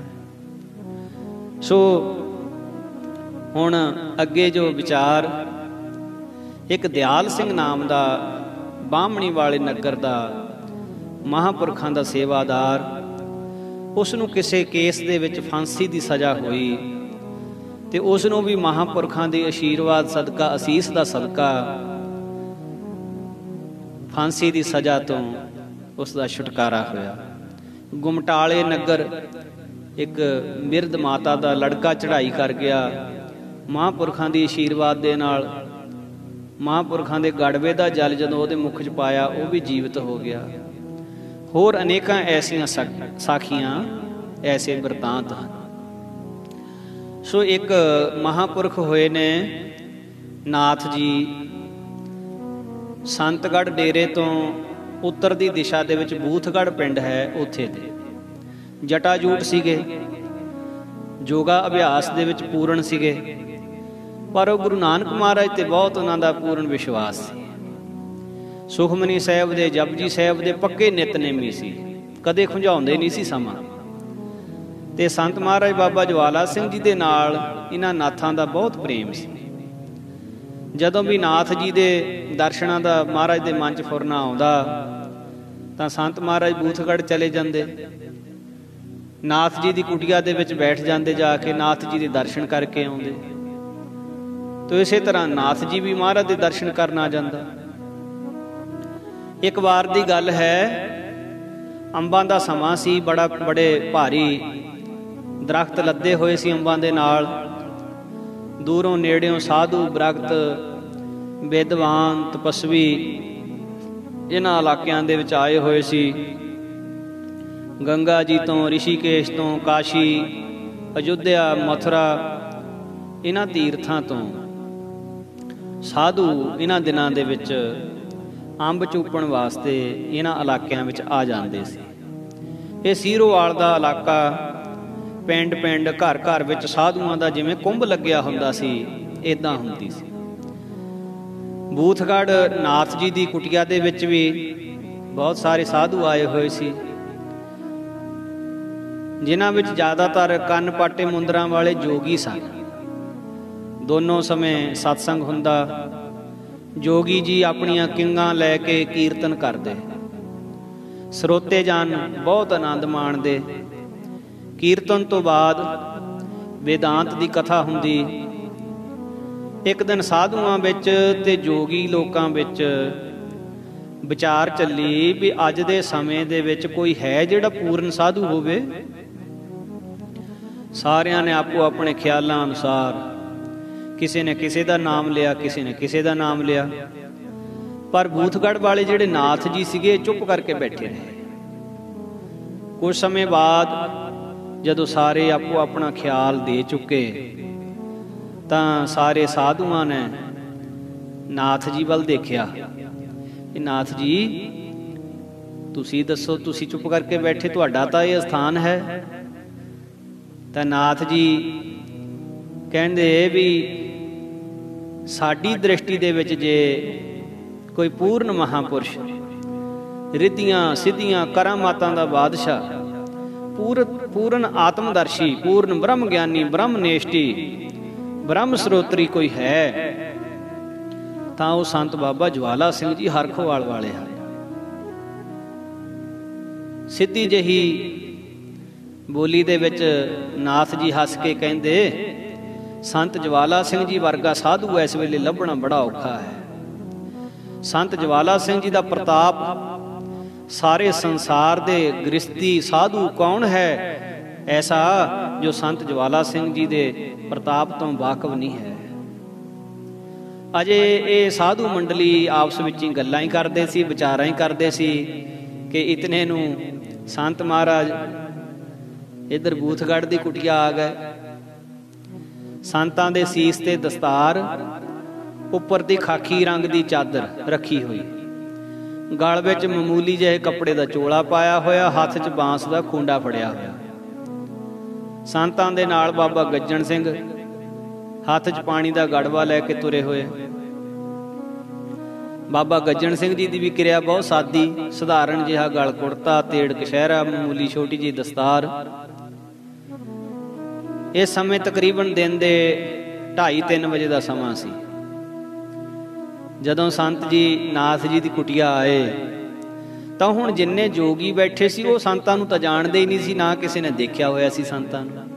सो हुण अगे जो विचार, एक दयाल सिंह नाम का बामणी वाले नगर का महापुरखों का सेवादार, उसनूं किसी केस दे विच फांसी की सज़ा हुई ते उसनूं भी महापुरखों के आशीर्वाद सदका, असीस का सदका फांसी की सज़ा तो उसका छुटकारा होया। गुमटाले नगर एक मिर्द माता का लड़का चढ़ाई कर गया, महापुरखों के आशीर्वाद दे नाल महापुरखों के गड़वे का जल जदों उहदे मुख च पाया वह भी जीवित हो गया। होर अनेकां ऐसियां साखियां, ऐसे वरतांत हैं। सो एक महापुरख होए ने नाथ जी, संतगढ़ डेरे तो उत्तर की दिशा दे विच बूथगढ़ पिंड है, उत्थे दे जटाजूट सीगे, योगा अभ्यास दे विच पूर्ण सीगे। पर वो गुरु नानक महाराज ते बहुत उन्होंने पूर्ण विश्वास सी। सुखमनी साहब दे, जपजी साहब दे पक्के नितनेमी सी, कदे खुंझाउंदे नहीं सी समा। ते संत महाराज बाबा ज्वाला सिंह जी दे नाल इन्हां नाथां दा बहुत प्रेम सी। जदों भी नाथ जी दे दर्शनां दा महाराज दे मन च फुरना आउंदा तां संत महाराज बूथगढ़ चले जांदे, नाथ जी दी कुटिया दे विच बैठ जांदे, जाके नाथ जी दे दर्शन करके आउंदे। तो इस तरह नाथ जी भी महाराज के दर्शन करना जाता। एक बार की गल है, अंबां का समा सी, बड़े भारी दरख्त लदे हुए सी अंबां दे नाल। दूरों नेड़ियों साधु बरगत विद्वान तपस्वी इन्हां इलाकियां दे विच आए हुए सी। गंगा जी तो, ऋषिकेश तो, काशी, अयोध्या, मथुरा, इन्हां तीर्थां तो साधु इन्हां दिनां दे विच अंब चूपण वास्ते इन्हां इलाकियां विच आ जांदे सी। ये सीरोवाल दा इलाका, पिंड पिंड घर घर विच साधुआं दा जिवें कुंभ लग्या हुंदा सी, इदां हुंदी सी। बूथगढ़ नाथ जी दी कुटिया दे विच भी बहुत सारे साधु आए हुए सी, जिन्हां विच ज़्यादातर कन्न पाटे मुंदरां वाले जोगी सन। दोनों समय सत्संग हुंदा, जोगी जी अपनियां किंगां लैके कीर्तन करदे, ਸਰੋਤੇ जन बहुत आनंद माणदे। कीर्तन तो बाद वेदांत की कथा हुंदी। एक दिन साधुआं विच ते जोगी लोकां विच विचार चली भी अज दे समय दे विच कोई है जिहड़ा पूर्ण साधु होवे। सारियां ने आपो अपने ख्यालां अनुसार किसी ने किसी का नाम लिया, किसी ने किसी का नाम लिया, पर बूथगढ़ वाले जिहड़े नाथ जी सीगे चुप करके बैठे रहे। कुछ समय बाद जदों सारे आपो अपना ख्याल दे चुके तां सारे साधुआं ने नाथ जी वल देखिया। नाथ जी तुसी दसो, तुसी चुप करके बैठे, तुहाडा तां इह स्थान है। तां नाथ जी कहंदे भी साडी दृष्टि दे विच जे कोई पूर्ण महापुरुष, रिद्धियां सिद्धियां करामातां दा बादशाह, पूर्ण आत्मदर्शी, पूर्ण ब्रह्म ज्ञानी, ब्रह्म नेष्टि, ब्रह्म स्रोत्री कोई है तां वो संत बाबा ज्वाला सिंह जी हरखोवाल वाले हैं। सीधी जही बोली दे विच नाथ जी हस के कहंदे, संत ज्वाला सिंह जी वर्गा साधु इस वेले लभना बड़ा औखा है। संत ज्वाला सिंह जी का प्रताप सारे संसार दे गृहस्थी साधु कौन है ऐसा जो संत ज्वाला सिंह जी दे प्रताप तो वाकफ नहीं है। अजे ये साधु मंडली आपस विच गल्लां ही करते सी, विचारां ही करते सी कि इतने नूं संत महाराज इधर बूथगढ़ की कुटिया आ गए। संतां दे सीस ते दस्तार, उपर दी खाकी रंग की चादर रखी हुई, गल विच मामूली जिहे कपड़े का चोला पाया होया, हथ च बांस का खूंडा फड़िया होया। संतां दे नाल बाबा गज्जन सिंह हथ च पानी का गड़वा लैके तुरे हुए। बाबा गज्जन सिंह जी की भी क्रिया बहुत सादी, सधारण जिहा गल कुड़ता, तेड़ कशहरा, मामूली छोटी जी दस्तार। इस समय तकरीबन दिन के 2:30-3 बजे का समा सी। जदों संत जी नाथ जी की कुटिया आए तो हुण जिन्ने जोगी बैठे सी वो संतां नूं तां जाणदे ही नहीं सी, ना किसी ने देखिया होया सी संतां नूं।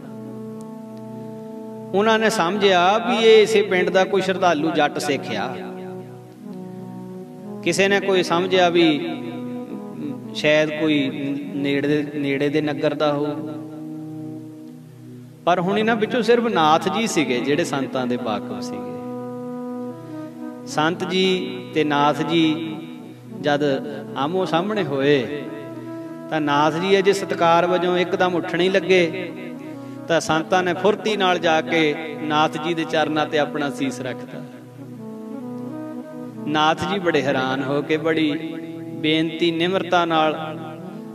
उन्होंने समझिया भी ये इसे पिंड का कोई श्रद्धालु जट सिख आ। किसी ने कोई समझिया भी शायद कोई नेड़े दे नगर का हो, पर हुण इन्हां विचों सिर्फ नाथ जी सीगे जिहड़े संतां दे वाकफ सीगे। संत जी ते नाथ जी जद आमो सामने होए तां नाथ जी अजे सत्कार वजों एकदम उठण ही लगे तां संतां ने फुरती नाल जाके नाथ जी दे चरनां ते अपना सीस रखता। नाथ जी बड़े हैरान हो के बड़ी बेनती निमरता नाल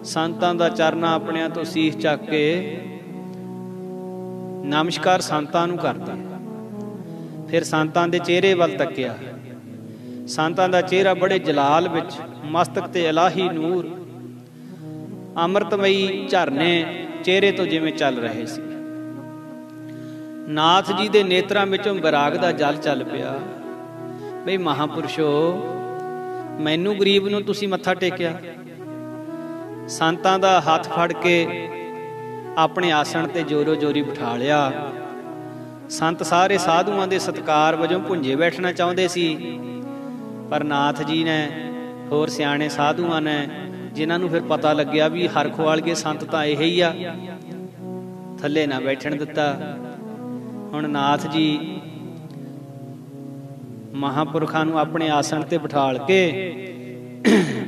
संतां दा चरना अपनियां तो सीस चक के नमस्कार संतां नूं करते। फिर संतां दे चेहरे वल तकिया। संतां दा चेहरा बड़े जलाल विच, मस्तक ते इलाही नूर, अमृतमई झरने चेहरे तो जिवें चल रहे सी। नाथ जी दे नेत्रां विचों बराग दा जल चल पिया। बई महापुरुषो, मैनू गरीब नूं तुसीं मत्था टेकिया। संतां दा हथ फड़ के अपने आसन ते जोरो जोरी बिठा लिया। संत सारे साधुआं दे सत्कार वजों भुंजे बैठना चाहुंदे सी, पर नाथ जी ने होर सियाणे साधुआं ने जिन्हां नूं फिर पता लग्या भी हरखवालगे संत तां इह ही आ, थल्ले ना बैठण दिता। हुण नाथ जी महापुरखां नूं अपने आसन ते बिठाल के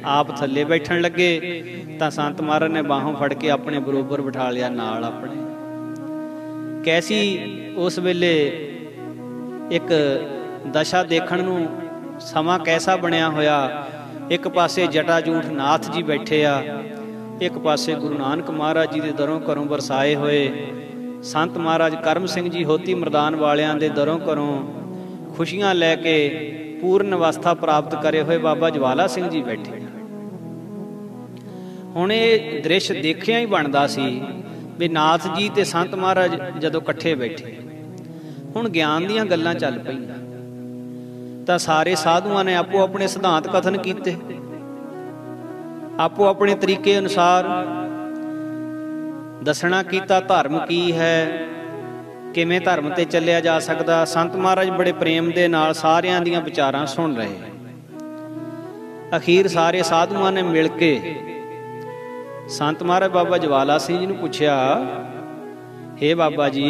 आप थल्ले बैठण लगे तां संत महाराज ने बाहों फड़ के अपने बरोबर बिठा लिया नाल अपने। कैसी उस वेले एक दशा देखण नूं समा कैसा बनया होया। एक पासे जटाजूठ नाथ जी बैठे आ, एक पासे गुरु नानक महाराज जी दे दरों घरों बरसाए होए संत महाराज करम सिंह जी होती मरदान वालियां दे दरों घरों खुशियां लैके पूर्ण अवस्था प्राप्त करे हुए बाबा ज्वाला सिंह जी बैठे। हुण ये दृश्य देखिया ही बनदा सी भी नाथ जी ते संत महाराज जदों इकट्ठे बैठे, हुण ज्ञान दीयां गल्लां चल पईयां तां सारे साधुआं ने आपो अपने सिद्धांत कथन कीते, आपो अपने तरीके अनुसार दसना कीता धर्म की है, किवें धर्म ते चलिया जा सकदा। संत महाराज बड़े प्रेम दे नाल सारियां दीयां विचारां सुन रहे। अखीर सारे साधुआं ने मिल के संत महाराज बाबा ज्वाला सिंह जी नूं पुछया, हे बाबा जी,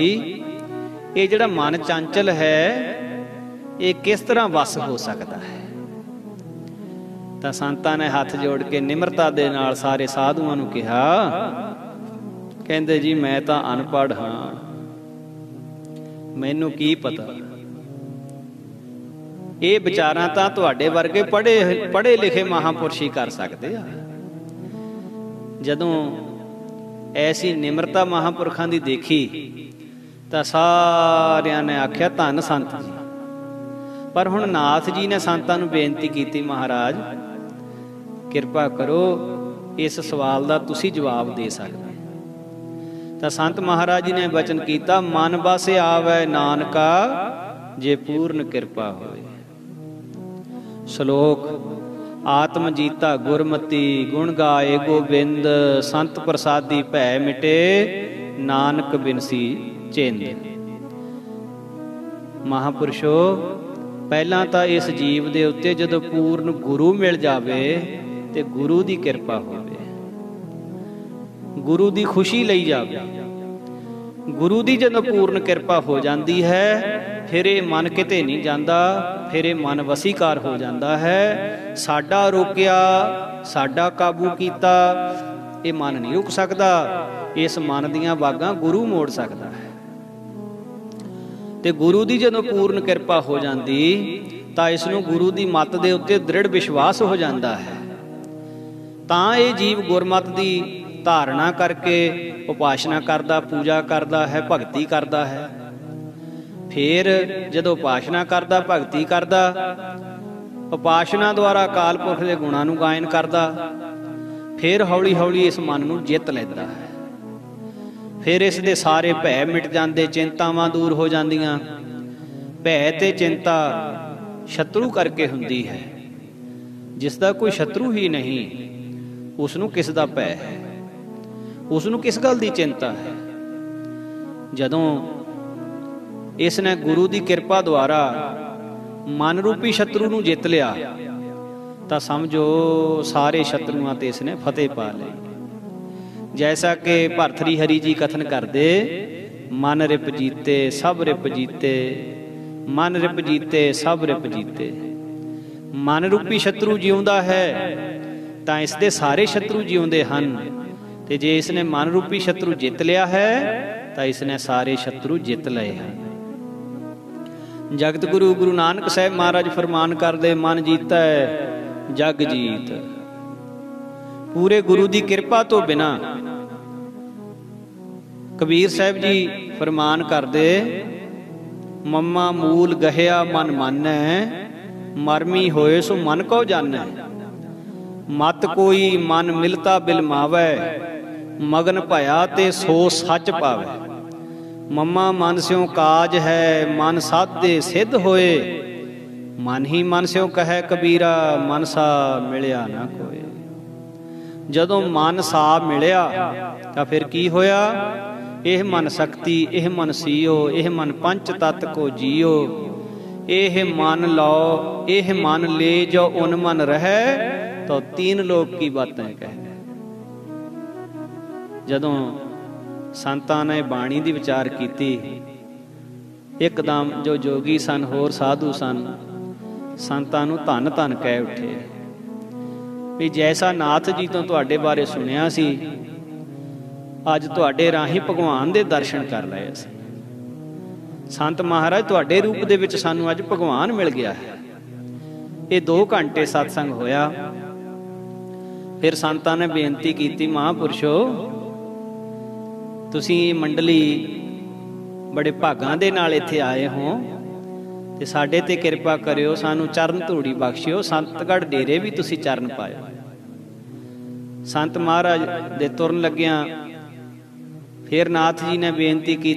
ये जिहड़ा मन चंचल है ये किस तरह वस हो सकता है? तां संतां ने हथ जोड़ के निमरता दे नाल सारे साधुआं नूं कहा, कहंदे जी मैं तां अनपढ़ हां, मैनू की पता, ये विचारां तां तुहाडे वर्गे पढ़े लिखे महापुरुष ही कर सकते आ। जदों ऐसी निमरता महापुरखां दी देखी तां सारियां ने आख्या धन संत जी। पर हुण नाथ जी ने संतां नूं बेनती कीती, महाराज किरपा करो इस सवाल दा तुसीं जवाब दे सकदे। तां संत महाराज जी ने वचन कीता, मन बस आवे नानका जे पूर्ण किरपा होए। श्लोक आत्म जीता गुरमति गुण गाए गोबिंद, संत प्रसादी भै मिटे नानक बिनसी चिंद। महापुरुषो, पहला तो इस जीव दे उत्ते जदों पूर्ण गुरु मिल जावे ते गुरु दी किरपा होवे, गुरु दी खुशी लई जावे। गुरु दी जदों पूर्ण किरपा हो जाती है फिर ये मन किते नहीं जाता, फिर ये मन वसीकार हो जाता है। साडा रोकिया, साडा काबू किया, ये मन नहीं रुक सकता। इस मन दीयां वागां गुरु मोड़ सकता है। ते गुरु की जदों पूर्ण किरपा हो जाती तो इसनूं गुरु की मत के उत्ते दृढ़ विश्वास हो जाता है। तां ये जीव गुरमत की धारणा करके उपासना करता, पूजा करता है, भगती करता है। फिर जदों उपासना करता, भगती करता, उपासना द्वारा अकाल पुरख के गुणां नूं गायन करता, फिर हौली हौली इस मन नूं जित लैंदा है। फिर इस दे सारे भै मिट जाते, चिंतावां दूर हो जांदियां। भै ते चिंता शत्रु करके हुंदी है। जिसदा कोई शत्रु ही नहीं, उसनूं किस दा भै है, उसनूं किस गल दी चिंता है। जदों इसने गुरु की किरपा द्वारा मन रूपी शत्रु नूं जित लिया तो समझो सारे शत्रुआं ते इसने फतेह पा लई। जैसा कि भरथरी हरि जी कथन करदे, मन रिप जीते सब रिप जीते, मन रिप जीते सब रिप जीते। मन रूपी शत्रु जिउंदा है तो इसके सारे शत्रु जिउंदे हन, ते जे इसने मन रूपी शत्रु जित लिया है तो इसने सारे शत्रु जित लए हैं। जगत गुरु गुरु नानक साहब महाराज फरमान करदे, मन जीता है जग जीत। पूरे गुरु की किरपा तो बिना कबीर साहब जी फरमान करदे, मम्मा मूल गहिया मन मानै, मरमी होए सो मन को जानै। मत कोई मन मिलता बिलमावै, मगन भया ते सो सच पावै। मम्मा मन स्यों काज है, मन साधे सिद्ध होए। मन ही मन स्यों कहे कबीरा, मन सा मिलिया ना कोई। जदों मन सा मिलिया तो फिर की होया? एह मन शक्ति, एह मन सीओ, एह मन पंच तत्त को जियो। एह मन लो, एह मन ले, जो उन मन रहे तो तीन लोक की बातें कह। जदों संतां ने बाणी दी विचार कीती, एकदम जो जोगी सन, होर साधु सन, संतां नूं धन धन कह उठे भी जैसा नाथ जी तो तुहाडे बारे सुनिया सी, अज तुहाडे राही भगवान दे दर्शन कर रहे असीं। संत महाराज तुहाडे रूप दे विच सानूं अज भगवान मिल गया है। ये 2 घंटे सत्संग होया। फिर संतां ने बेनती की, महापुरुषो तुसीं मंडली बड़े भागां दे नाल इत्थे आए हो ते साडे ते किरपा करियो, सानू चरण धूड़ी बख्शियो, संतगढ़ डेरे भी तुसीं चरण पायो। संत महाराज दे तुरन लग्गियां फिर नाथ जी ने बेनती की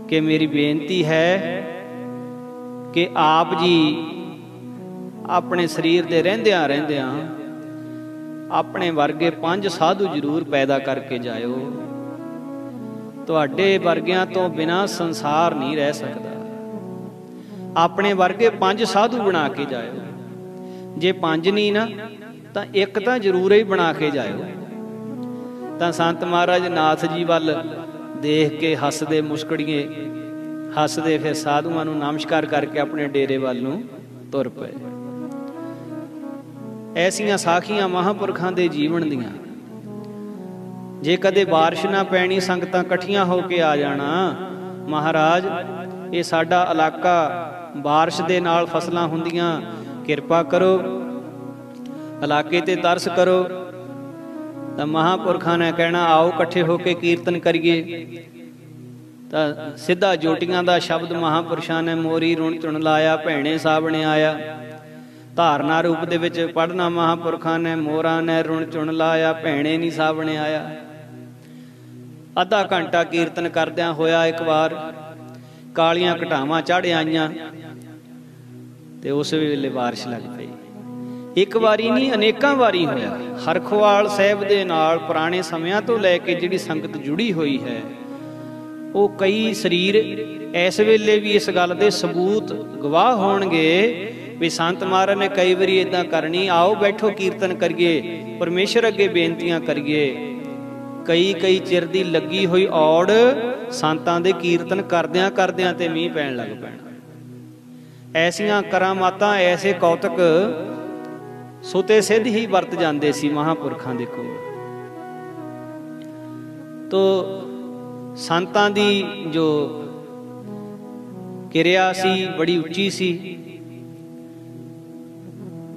कि मेरी बेनती है कि आप जी अपने शरीर दे रहंदियां रहंदियां अपने वर्गे 5 साधु जरूर पैदा करके जाओ। तुहाडे वर्गियां तो बिना संसार नहीं रह सकता। अपने वर्गे 5 साधु बना के जाओ। जे 5 नहीं ना तो एक तो जरूर ही बना के जाओ। तो संत महाराज नाथ जी वाल देख के हसदे मुस्कड़िए हसदे फिर साधुआं नूं नमस्कार करके अपने डेरे वाल नूं तुर पे। ऐसियां साखियां महापुरखां दे जीवन दियां जे कदे बारिश ना पैनी, संगतां इकट्ठियां होके आ जाना, महाराज ये साडा इलाका बारिश दे नाल फसलां हुंदियां, किरपा करो इलाके ते तरस करो। तो महापुरखां ने कहना आओ इकट्ठे होके कीर्तन करिए। तो सीधा जोटियां दा शब्द महापुरुषां ने मोरी रुण चुन लाया, भैणे सावणे आया। धारना रूप दे विच पढ़ना महापुरखां ने मोरा ने रुण चुन लाया, भैणे नहीं सावणे आया। अद्धा घंटा कीर्तन करदियां होया एक बार कालियां घटावां चढ़ आईयां ते उस वेले बारिश लग पई। एक बारी नहीं अनेकां वारी होया। हरखवाल साहिब दे नाल पुराने समयां तो लैके जिहड़ी संगत जुड़ी हुई है वो कई शरीर इस वेले भी इस गल दे सबूत गवाह होणगे भी संत महाराज ने कई बारी इदां करनी, आओ बैठो कीर्तन करिए, परमेश्वर अगे बेनतियां करिए। कई चिर दी लगी हुई औड़ ਸੰਤਾਂ ਦੇ ਕੀਰਤਨ ਕਰਦਿਆਂ ਕਰਦਿਆਂ ਤੇ ਮੀਂਹ ਪੈਣ ਲੱਗ ਪੈਣਾ। ਐਸੀਆਂ ਕਰਾਮਾਤਾਂ, ਐਸੇ ਕੌਤਕ ਸੁਤੇ ਸਿੱਧ ਹੀ ਵਰਤ ਜਾਂਦੇ ਸੀ ਮਹਾਂਪੁਰਖਾਂ ਦੇ ਕੋਲ। ਤੋ ਸੰਤਾਂ ਦੀ ਜੋ ਕਿਰਿਆ ਸੀ ਬੜੀ ਉੱਚੀ ਸੀ।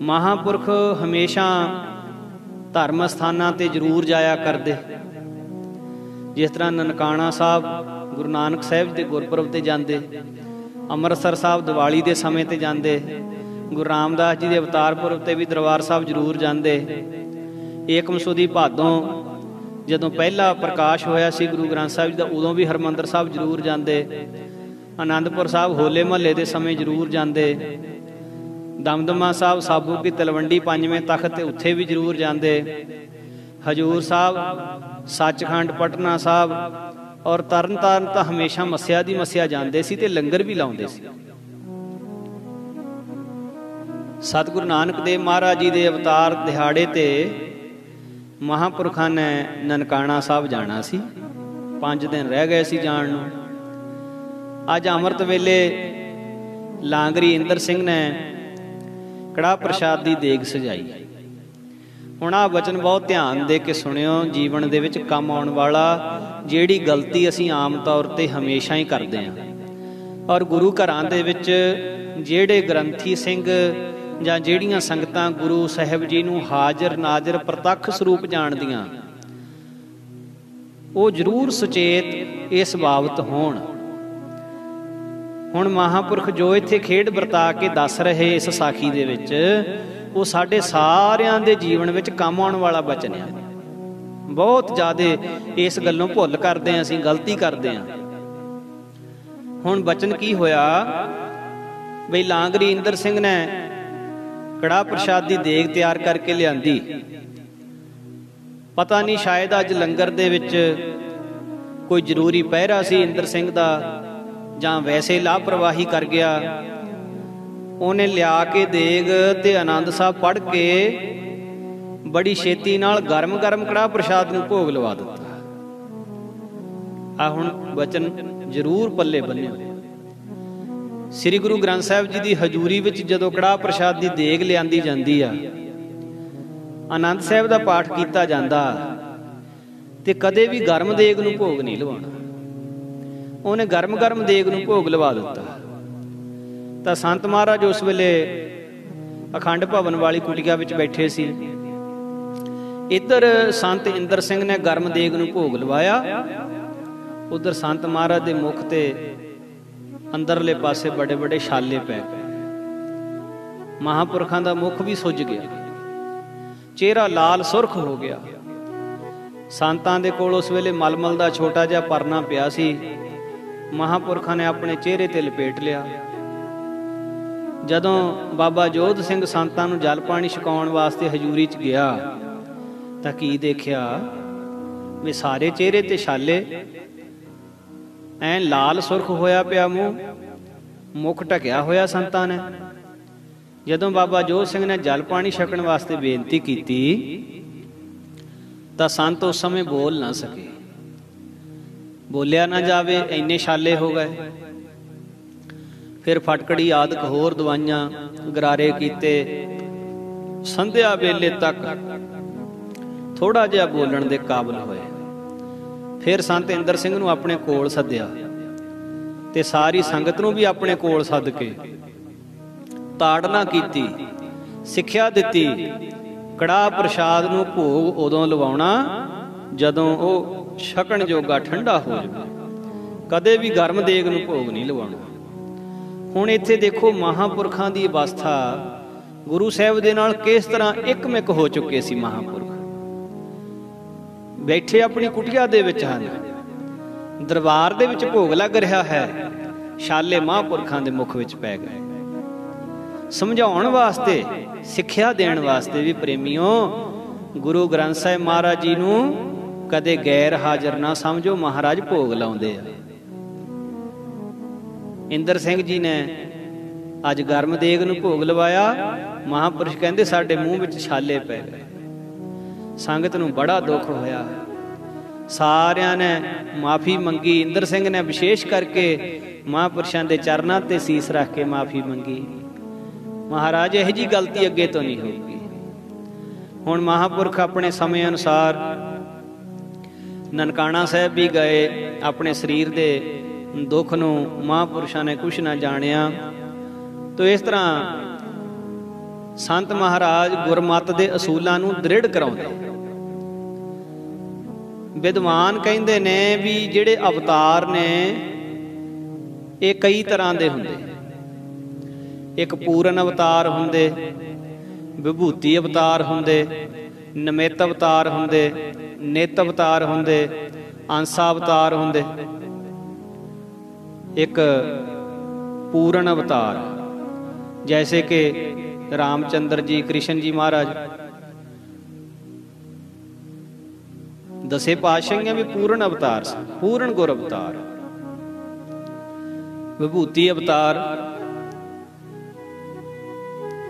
ਮਹਾਂਪੁਰਖ ਹਮੇਸ਼ਾ ਧਰਮ ਸਥਾਨਾਂ ਤੇ ਜ਼ਰੂਰ ਜਾਇਆ ਕਰਦੇ। ਜਿਸ ਤਰ੍ਹਾਂ ਨਨਕਾਣਾ ਸਾਹਿਬ ਗੁਰੂ ਨਾਨਕ ਸਾਹਿਬ ਦੇ ਗੁਰਪੁਰਬ ਤੇ ਜਾਂਦੇ, ਅੰਮ੍ਰਿਤਸਰ ਸਾਹਿਬ ਦੀਵਾਲੀ ਦੇ ਸਮੇਂ ਤੇ ਜਾਂਦੇ, ਗੁਰੂ ਰਾਮਦਾਸ ਜੀ ਦੇ ਅਵਤਾਰ ਪੁਰਬ ਤੇ ਵੀ ਦਰਬਾਰ ਸਾਹਿਬ ਜ਼ਰੂਰ ਜਾਂਦੇ। ਏਕਮ ਸੁਦੀ ਭਾਦੋਂ ਜਦੋਂ ਪਹਿਲਾ ਪ੍ਰਕਾਸ਼ ਹੋਇਆ ਸੀ ਗੁਰੂ ਗ੍ਰੰਥ ਸਾਹਿਬ ਜੀ ਦਾ, ਉਦੋਂ ਵੀ ਹਰਿਮੰਦਰ ਸਾਹਿਬ ਜ਼ਰੂਰ ਜਾਂਦੇ। ਆਨੰਦਪੁਰ ਸਾਹਿਬ ਹੋਲੇ ਮਹੱਲੇ ਦੇ ਸਮੇਂ ਜ਼ਰੂਰ ਜਾਂਦੇ। ਦਮਦਮਾ ਸਾਹਿਬ ਸਾਬੂ ਕੀ ਤਲਵੰਡੀ ਪੰਜਵੇਂ ਤਖਤ ਤੇ ਉੱਥੇ ਵੀ ਜ਼ਰੂਰ ਜਾਂਦੇ। ਹਜੂਰ ਸਾਹਿਬ, ਸੱਚਖੰਡ, ਪਟਨਾ ਸਾਹਿਬ ਔਰ ਤਰਨ ਤਾਰਨ ਤਾਂ ਹਮੇਸ਼ਾ ਮੱਸਿਆ ਦੀ ਮੱਸਿਆ ਜਾਂਦੇ ਸੀ ਤੇ ਲੰਗਰ ਵੀ ਲਾਉਂਦੇ ਸੀ। ਸਤਿਗੁਰੂ ਨਾਨਕ ਦੇਵ ਮਹਾਰਾਜ ਜੀ ਦੇ ਅਵਤਾਰ ਦਿਹਾੜੇ ਤੇ ਮਹਾਂਪੁਰਖਾਂ ਨੇ ਨਨਕਾਣਾ ਸਾਹਿਬ ਜਾਣਾ ਸੀ। 5 ਦਿਨ ਰਹਿ ਗਏ ਸੀ ਜਾਣ ਨੂੰ। ਅੱਜ ਅੰਮ੍ਰਿਤ ਵੇਲੇ ਲਾਂਗਰੀ ਇੰਦਰ ਸਿੰਘ ਨੇ ਕੜਾਹ ਪ੍ਰਸ਼ਾਦ ਦੀ ਦੇਗ ਸਜਾਈ। ਹੁਣ ਆਹ ਵਚਨ ਬਹੁਤ ਧਿਆਨ ਦੇ ਕੇ ਸੁਣਿਓ, ਜੀਵਨ ਦੇ ਵਿੱਚ ਕੰਮ ਆਉਣ ਵਾਲਾ। ਜਿਹੜੀ ਗਲਤੀ ਅਸੀਂ ਆਮ ਤੌਰ ਤੇ ਹਮੇਸ਼ਾ ਹੀ ਕਰਦੇ ਹਾਂ, ਔਰ ਗੁਰੂ ਘਰਾਂ ਦੇ ਵਿੱਚ ਜਿਹੜੇ ਗ੍ਰੰਥੀ ਸਿੰਘ ਜਾਂ ਜਿਹੜੀਆਂ ਸੰਗਤਾਂ ਗੁਰੂ ਸਾਹਿਬ ਜੀ ਨੂੰ ਹਾਜ਼ਰ ਨਾਜ਼ਰ ਪ੍ਰਤੱਖ ਸਰੂਪ ਜਾਣਦੀਆਂ, ਉਹ ਜ਼ਰੂਰ ਸੁਚੇਤ ਇਸ ਬਾਬਤ ਹੋਣ। ਹੁਣ ਮਹਾਂਪੁਰਖ ਜੋ ਇੱਥੇ ਖੇਡ ਵਰਤਾ ਕੇ ਦੱਸ ਰਹੇ ਇਸ ਸਾਖੀ ਦੇ ਵਿੱਚ, ਉਹ ਸਾਡੇ ਸਾਰਿਆਂ ਦੇ ਜੀਵਨ ਵਿੱਚ ਕੰਮ ਆਉਣ ਵਾਲਾ ਬਚਨ ਹੈ। ਬਹੁਤ ਜ਼ਿਆਦਾ ਇਸ ਗੱਲੋਂ ਭੁੱਲ ਕਰਦੇ ਹਾਂ, ਅਸੀਂ ਗਲਤੀ ਕਰਦੇ ਹਾਂ। ਹੁਣ ਬਚਨ ਕੀ ਹੋਇਆ ਬਈ ਲਾਂਗਰੀ ਇੰਦਰ ਸਿੰਘ ਨੇ ਕੜਾਹ ਪ੍ਰਸ਼ਾਦ ਦੀ ਦੇਗ ਤਿਆਰ ਕਰਕੇ ਲਿਆਂਦੀ। ਪਤਾ ਨਹੀਂ ਸ਼ਾਇਦ ਅੱਜ ਲੰਗਰ ਦੇ ਵਿੱਚ ਕੋਈ ਜ਼ਰੂਰੀ ਪਹਿਰਾ ਸੀ ਇੰਦਰ ਸਿੰਘ ਦਾ, ਜਾਂ ਵੈਸੇ ਲਾਪਰਵਾਹੀ ਕਰ ਗਿਆ। ਉਹਨੇ ਲਿਆ ਕੇ ਦੇਗ ਤੇ ਆਨੰਦ ਸਾਹਿਬ ਪੜ੍ਹ ਕੇ ਬੜੀ ਛੇਤੀ ਨਾਲ ਗਰਮ ਗਰਮ ਕੜਾਹ ਪ੍ਰਸ਼ਾਦ ਨੂੰ ਭੋਗ ਲਵਾ ਦਿੱਤਾ। ਆ ਹੁਣ ਵਚਨ ਜ਼ਰੂਰ ਪੱਲੇ ਬੰਨਿਓ। ਸ੍ਰੀ ਗੁਰੂ ਗ੍ਰੰਥ ਸਾਹਿਬ ਜੀ ਦੀ ਹਜ਼ੂਰੀ ਵਿੱਚ ਜਦੋਂ ਕੜਾਹ ਪ੍ਰਸ਼ਾਦ ਦੀ ਦੇਗ ਲਿਆਂਦੀ ਜਾਂਦੀ ਆ, ਆਨੰਦ ਸਾਹਿਬ ਦਾ ਪਾਠ ਕੀਤਾ ਜਾਂਦਾ, ਤੇ ਕਦੇ ਵੀ ਗਰਮ ਦੇਗ ਨੂੰ ਭੋਗ ਨਹੀਂ ਲਵਾਉਣਾ। ਉਹਨੇ ਗਰਮ ਗਰਮ ਦੇਗ ਨੂੰ ਭੋਗ ਲਵਾ ਦਿੱਤਾ। ਤਾਂ ਸੰਤ ਮਹਾਰਾਜ ਉਸ ਵੇਲੇ ਅਖੰਡ ਭਵਨ ਵਾਲੀ ਕੁਟੀਆ ਵਿੱਚ ਬੈਠੇ ਸੀ। ਇੱਧਰ ਸੰਤ ਇੰਦਰ ਸਿੰਘ ਨੇ ਗਰਮ ਦੇਗ ਨੂੰ ਭੋਗ ਲਵਾਇਆ, ਉਧਰ ਸੰਤ ਮਹਾਰਾਜ ਦੇ ਮੁਖ ਤੇ ਅੰਦਰਲੇ ਪਾਸੇ ਬੜੇ ਬੜੇ ਛਾਲੇ ਪੈ ਗਏ। ਮਹਾਂਪੁਰਖਾਂ ਦਾ ਮੁਖ ਵੀ ਸੁੱਜ ਗਿਆ, ਚਿਹਰਾ ਲਾਲ ਸੁਰਖ ਹੋ ਗਿਆ। ਸੰਤਾਂ ਦੇ ਕੋਲ ਉਸ ਵੇਲੇ ਮਲਮਲ ਦਾ ਛੋਟਾ ਜਿਹਾ ਪਰਨਾ ਪਿਆ ਸੀ। ਮਹਾਂਪੁਰਖਾਂ ਨੇ ਆਪਣੇ ਚਿਹਰੇ ਤੇ ਲਪੇਟ ਲਿਆ। ਜਦੋਂ ਬਾਬਾ ਜੋਧ ਸਿੰਘ ਸੰਤਾਂ ਨੂੰ ਜਲ ਪਾਣੀ ਛਕਾਉਣ ਵਾਸਤੇ ਹਜ਼ੂਰੀ 'ਚ ਗਿਆ ਤਾਂ ਕੀ ਦੇਖਿਆ ਵੀ ਸਾਰੇ ਚਿਹਰੇ ਤੇ ਛਾਲੇ, ਐ ਲਾਲ ਸੁਰਖ ਹੋਇਆ ਪਿਆ ਮੂੰਹ, ਮੁਖ ਢਕਿਆ ਹੋਇਆ ਸੰਤਾਂ ਨੇ। ਜਦੋਂ ਬਾਬਾ ਜੋਧ ਸਿੰਘ ਨੇ ਜਲ ਪਾਣੀ ਛਕਣ ਵਾਸਤੇ ਬੇਨਤੀ ਕੀਤੀ ਤਾਂ ਸੰਤ ਉਸ ਸਮੇਂ ਬੋਲ ਨਾ ਸਕੇ। ਬੋਲਿਆ ਨਾ ਜਾਵੇ, ਇੰਨੇ ਛਾਲੇ ਹੋ ਗਏ। ਫਿਰ ਫਟਕੜੀ ਆਦਿਕ ਹੋਰ ਦਵਾਈਆਂ ਗਰਾਰੇ ਕੀਤੇ। ਸੰਧਿਆ ਵੇਲੇ ਤੱਕ ਥੋੜਾ ਜਿਹਾ ਬੋਲਣ ਦੇ ਕਾਬਲ ਹੋਏ। ਫਿਰ ਸੰਤ ਇੰਦਰ ਸਿੰਘ ਨੂੰ ਆਪਣੇ ਕੋਲ ਸੱਦਿਆ ਤੇ ਸਾਰੀ ਸੰਗਤ ਨੂੰ ਵੀ ਆਪਣੇ ਕੋਲ ਸੱਦ ਕੇ ਤਾੜਨਾ ਕੀਤੀ, ਸਿੱਖਿਆ ਦਿੱਤੀ। ਕੜਾਹ ਪ੍ਰਸ਼ਾਦ ਨੂੰ ਭੋਗ ਉਦੋਂ ਲਵਾਉਣਾ ਜਦੋਂ ਉਹ ਛਕਣ ਜੋਗਾ ਠੰਡਾ ਹੋ ਜਾਵੇ, ਕਦੇ ਵੀ ਗਰਮ ਦੇਗ ਨੂੰ ਭੋਗ ਨਹੀਂ ਲਵਾਉਣਾ। ਹੁਣ ਇੱਥੇ ਦੇਖੋ ਮਹਾਂਪੁਰਖਾਂ ਦੀ ਅਵਸਥਾ ਗੁਰੂ ਸਾਹਿਬ ਦੇ ਨਾਲ ਕਿਸ ਤਰ੍ਹਾਂ ਇੱਕਮਿਕ ਹੋ ਚੁੱਕੇ ਸੀ। ਮਹਾਂਪੁਰਖ ਬੈਠੇ ਆਪਣੀ ਕੁਟੀਆ ਦੇ ਵਿੱਚ ਹਨ, ਦਰਬਾਰ ਦੇ ਵਿੱਚ ਭੋਗ ਲੱਗ ਰਿਹਾ ਹੈ, ਛਾਲੇ ਮਹਾਂਪੁਰਖਾਂ ਦੇ ਮੁਖ ਵਿੱਚ ਪੈ ਗਏ। ਸਮਝਾਉਣ ਵਾਸਤੇ, ਸਿੱਖਿਆ ਦੇਣ ਵਾਸਤੇ ਵੀ ਪ੍ਰੇਮੀਓ, ਗੁਰੂ ਗ੍ਰੰਥ ਸਾਹਿਬ ਮਹਾਰਾਜ ਜੀ ਨੂੰ ਕਦੇ ਗੈਰ ਹਾਜ਼ਰ ਨਾ ਸਮਝੋ। ਮਹਾਰਾਜ ਭੋਗ ਲਾਉਂਦੇ ਆ। ਇੰਦਰ ਸਿੰਘ ਜੀ ਨੇ ਅੱਜ ਗਰਮ ਦੇਗ ਨੂੰ ਭੋਗ ਲਵਾਇਆ। ਮਹਾਂਪੁਰਸ਼ ਕਹਿੰਦੇ ਸਾਡੇ ਮੂੰਹ ਵਿੱਚ ਛਾਲੇ ਪੈ ਗਏ। ਸੰਗਤ ਨੂੰ ਬੜਾ ਦੁੱਖ ਹੋਇਆ। ਸਾਰਿਆਂ ਨੇ ਮਾਫੀ ਮੰਗੀ। ਇੰਦਰ ਸਿੰਘ ਨੇ ਵਿਸ਼ੇਸ਼ ਕਰਕੇ ਮਹਾਂਪੁਰਸ਼ਾਂ ਦੇ ਚਰਨਾਂ ਤੇ ਸੀਸ ਰੱਖ ਕੇ ਮਾਫੀ ਮੰਗੀ। ਮਹਾਰਾਜ ਇਹੋ ਜਿਹੀ ਗਲਤੀ ਅੱਗੇ ਤੋਂ ਨਹੀਂ ਹੋਊਗੀ। ਹੁਣ ਮਹਾਂਪੁਰਖ ਆਪਣੇ ਸਮੇਂ ਅਨੁਸਾਰ ਨਨਕਾਣਾ ਸਾਹਿਬ ਵੀ ਗਏ। ਆਪਣੇ ਸਰੀਰ ਦੇ ਦੁੱਖ ਨੂੰ ਮਹਾਂਪੁਰਸ਼ਾਂ ਨੇ ਕੁਛ ਨਾ ਜਾਣਿਆ। ਤੋ ਇਸ ਤਰ੍ਹਾਂ ਸੰਤ ਮਹਾਰਾਜ ਗੁਰਮਤ ਦੇ ਅਸੂਲਾਂ ਨੂੰ ਦ੍ਰਿੜ ਕਰਾਉਂਦੇ। ਵਿਦਵਾਨ ਕਹਿੰਦੇ ਨੇ ਵੀ ਜਿਹੜੇ ਅਵਤਾਰ ਨੇ ਇਹ ਕਈ ਤਰ੍ਹਾਂ ਦੇ ਹੁੰਦੇ। ਇੱਕ ਪੂਰਨ ਅਵਤਾਰ ਹੁੰਦੇ, ਵਿਭੂਤੀ ਅਵਤਾਰ ਹੁੰਦੇ, ਨਿਮਿਤ ਅਵਤਾਰ ਹੁੰਦੇ, ਨਿਤ ਅਵਤਾਰ ਹੁੰਦੇ, ਅੰਸਾ ਅਵਤਾਰ ਹੁੰਦੇ। ਇੱਕ ਪੂਰਨ ਅਵਤਾਰ जैसे कि रामचंद्र जी, कृष्ण जी महाराज, दसे पातशाहियां भी पूर्ण अवतार सन, पूर्ण गुर अवतार। विभूति अवतार,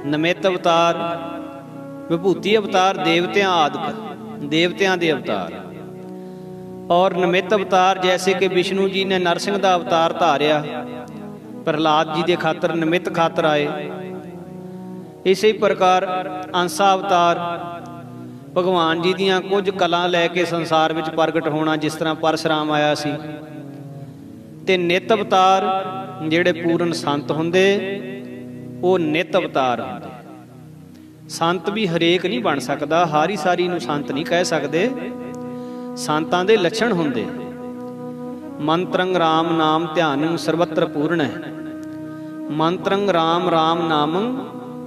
निमित अवतार। विभूति अवतार देवतियां आदि, देवतियां दे अवतार। और निमित अवतार जैसे कि विष्णु जी ने नरसिंह दा अवतार धारिया, प्रहलाद जी के खातर निमित खातर आए। इसी प्रकार अंसा अवतार भगवान जी दियां कुछ कलां लैके संसार विच प्रगट होना, जिस तरह परशुराम आया सी। ते नित अवतार जिहड़े पूर्ण संत हुंदे वो नित अवतार हुंदे। संत भी हरेक नहीं बन सकदा, हारी सारी नूं संत नहीं कह सकदे। संतां दे लक्षण हुंदे। मंत्रंग राम नाम ध्यानं सर्वत्र पूर्ण है। मंत्रंग राम राम नामं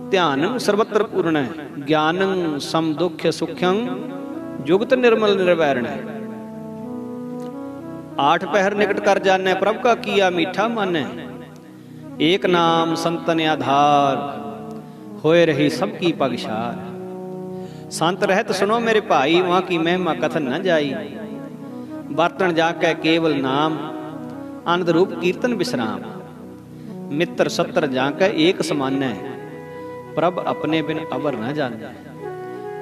ध्यानं सर्वत्र पूर्ण है। ज्ञानं सम दुख सुख्यं जुगत निर्मल निर्वैरण है। 8 पहर निकट कर जाने प्रभु का किया मीठा मन है। एक नाम संतन आधार होए रही सबकी पगशार। संत रहत सुनो मेरे भाई, वहां की महिमा कथन न जाई। बर्तन जाके केवल नाम, आनंद रूप कीर्तन विश्राम। मित्र सत्र जाके एक समान है, प्रभ अपने बिन अबर न जाने।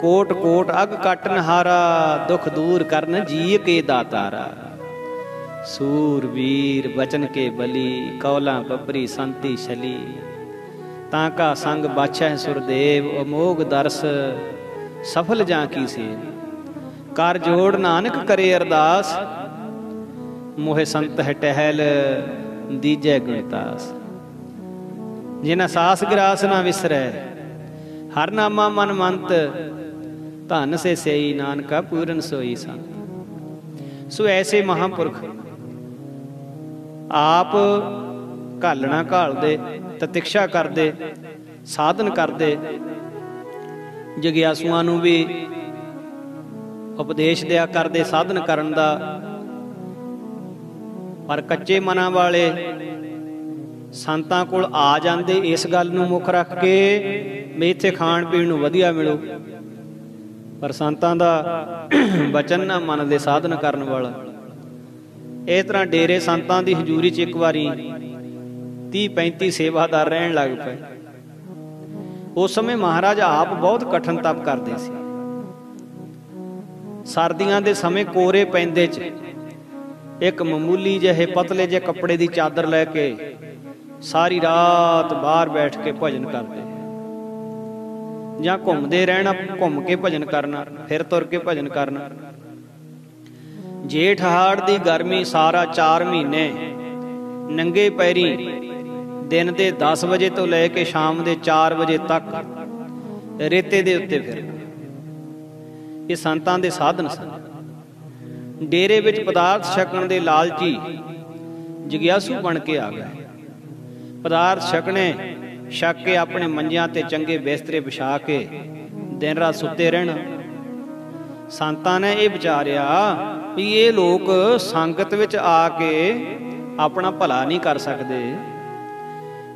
कोट कोट अग काटन हारा, दुख दूर करन जी के दातारा। सूरवीर बचन के बली, कौला बबरी संति छली। ताका संग बादशाह सुरदेव, अमोघ दर्श सफल जा की सेव। कर जोड़ नानक करे अरदास, मोहे संत है टहल दीजै गुणतास। जिन्हें सास गिरास ना विसरै, हर नामा मन मंत। धन से सेई नानका पूरन सोई संत। सो ऐसे महापुरख आप घालना घालदे, ततिक्षा करदे, साधन करदे, जिग्यासुआं नूं भी उपदेश दिया करदे साधन करन दा। पर कच्चे मनां वाले संतां कोल आ जांदे इस गल नूं मुख रख के भी इत्थे खाण पीण नूं वधिया मिलू, पर संतां दा वचन ना मनदे साधन करन वाला। इस तरह डेरे संतां दी हजूरी च एक वारी 30-35 सेवादार रहन लग पे। उस समय महाराज आप बहुत कठिन तप करदे सी। सर्दियां दे समय कोरे पैंदे च एक मामूली जिहे पतले जे कपड़े दी चादर लैके सारी रात बाहर बैठ के भजन करते, जां घूमते रहना, घूम के भजन करना, फिर तुर के भजन करना। जेठ हाड़ दी गर्मी सारा 4 महीने नंगे पैरी दिन दे 10 बजे तो लैके शाम दे 4 बजे तक रेते दे उत्ते फिरना। ये संतां दे साधन सन। डेरे विच पदार्थ छकण दे लालची जिग्यासू बन के आ गए। पदार्थ छकने छक के अपने मंजियां ते चंगे बिस्तरे बिछा के दिन रात सुते रहना। संतां ने यह विचारिया भी ये लोग संगत विच आके अपना भला नहीं कर सकते।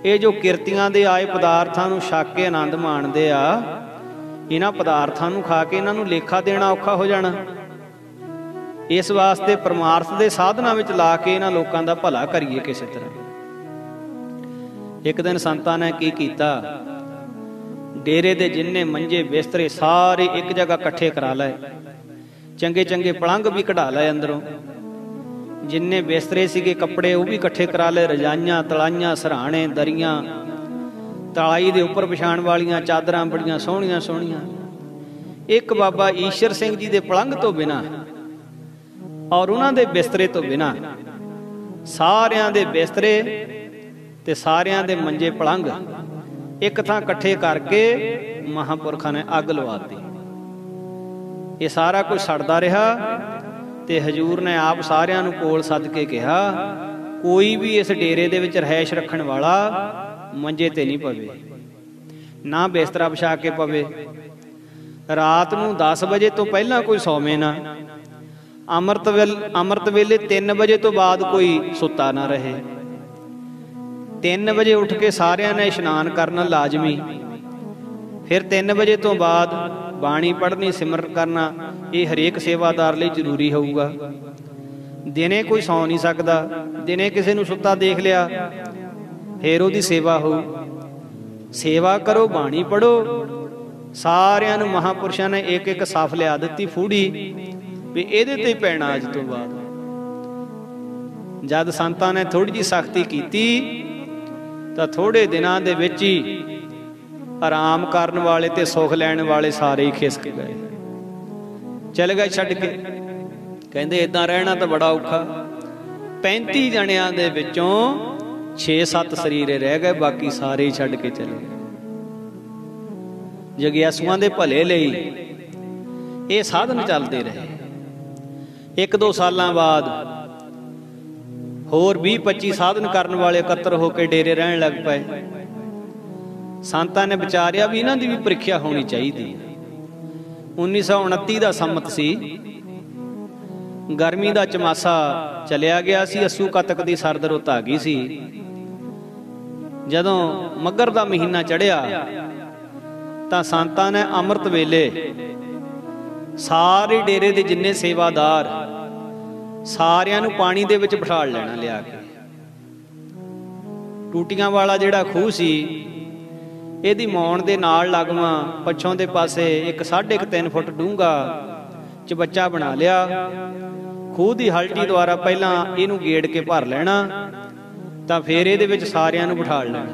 ये जो किरतियां दे आए पदार्थां नूं छक के आनंद माणदे आ, इन्हां पदार्थां नूं खा के इन्हां नूं लेखा देना औखा हो जाना। इस वास्ते परमार्थ दे साधना विच ला के इन्हां लोकां दा भला करिए किसी तरह। एक दिन संतां ने की कीता, डेरे दे जिन्ने मंजे बिस्तरे सारे एक जगह इकट्ठे करा लए। चंगे चंगे पलंग भी कढ़ा लए अंदरों, जिन्ने बिस्तरे सीगे कपड़े वो भी इकट्ठे करा लए, रजाइयां तलाइयां सरहाने दरियां, तलाई दे उपर विछाण वालियां चादरां बड़ियां सोहणियां सोहणियां। एक बाबा ईश्वर सिंह जी दे पलंग तो बिना और उन्हां दे बिस्तरे तो बिना सारियां दे बिस्तरे ते सारियां दे मंजे पलंग एक थां इकट्ठे करके महापुरखां ने अग लवाती। ये सारा कुछ सड़दा रहा ते हजूर ने आप सारियां नूं कोल सद के कहा, कोई भी इस डेरे दे विच रहائش रखण वाला मंजे ते नहीं पवे, ना बिस्तरा विछा के पवे। रात नूं 10 बजे तो पहला कोई सौवे ना, अमृत वेले 3 बजे तो बाद कोई सुता ना रहे। 3 बजे उठ के सारियां ने इशनान करना लाजमी, फिर 3 बजे तो बाद बाणी पढ़नी सिमरन करना ये हरेक सेवादार लिए जरूरी होगा। दिने कोई सौ नहीं सकता, दिने किसी नूं सुता देख लिया फिर उहदी सेवा हो। सेवा करो, बाणी पढ़ो। सारियां नूं महापुरुषां ने एक एक साफ लिया दित्ती फूड़ी भी इहदे ते पैना अज तो बाद। जद संतां ने थोड़ी जी सख्ती कीती तां थोड़े दिनां दे विच ही आराम करन वाले ते सुख लैण वाले सारे ही खिसक गए, चल गए छड्ड के। कहंदे इदां रहना तो बड़ा औखा। 35 जणियां दे विचों 6-7 शरीरे रह गए, बाकी सारे ही छड्ड के चले गए। जगियासुआं दे भले लई ये साधन चलते रहे। 1-2 सालां बाद होर 20-25 साधन करन वाले इकत्तर होकर डेरे रहन लग पए। संतां ने विचारिया भी इन्हां दी भी परीक्षा होनी चाहिए। 1929 का संमत सी, गर्मी का चमासा चलिया गया सी, अस्सू कतक की सरद रुत आ गई सी। जदों मगर का महीना चढ़िया तां संतां ने अमृत वेले सारे डेरे के जिन्ने सेवादार सारियां नूं पानी दे विच बिठा लेना लिया के। टूटियां वाला जिहड़ा खूह सी ਇਹਦੀ ਮੌਣ ਦੇ ਨਾਲ ਲੱਗਵਾ ਪੱਛੋਂ ਦੇ ਪਾਸੇ ਇੱਕ 3.5 ਫੁੱਟ ਡੂੰਘਾ ਚਬੱਚਾ ਬਣਾ ਲਿਆ। ਖੂਹ ਦੀ ਹਲਟੀ ਦੁਆਰਾ ਪਹਿਲਾਂ ਇਹਨੂੰ ਗੇੜ ਕੇ ਭਰ ਲੈਣਾ, ਤਾਂ ਫਿਰ ਇਹਦੇ ਵਿੱਚ ਸਾਰਿਆਂ ਨੂੰ ਬਿਠਾ ਲੈਣਾ।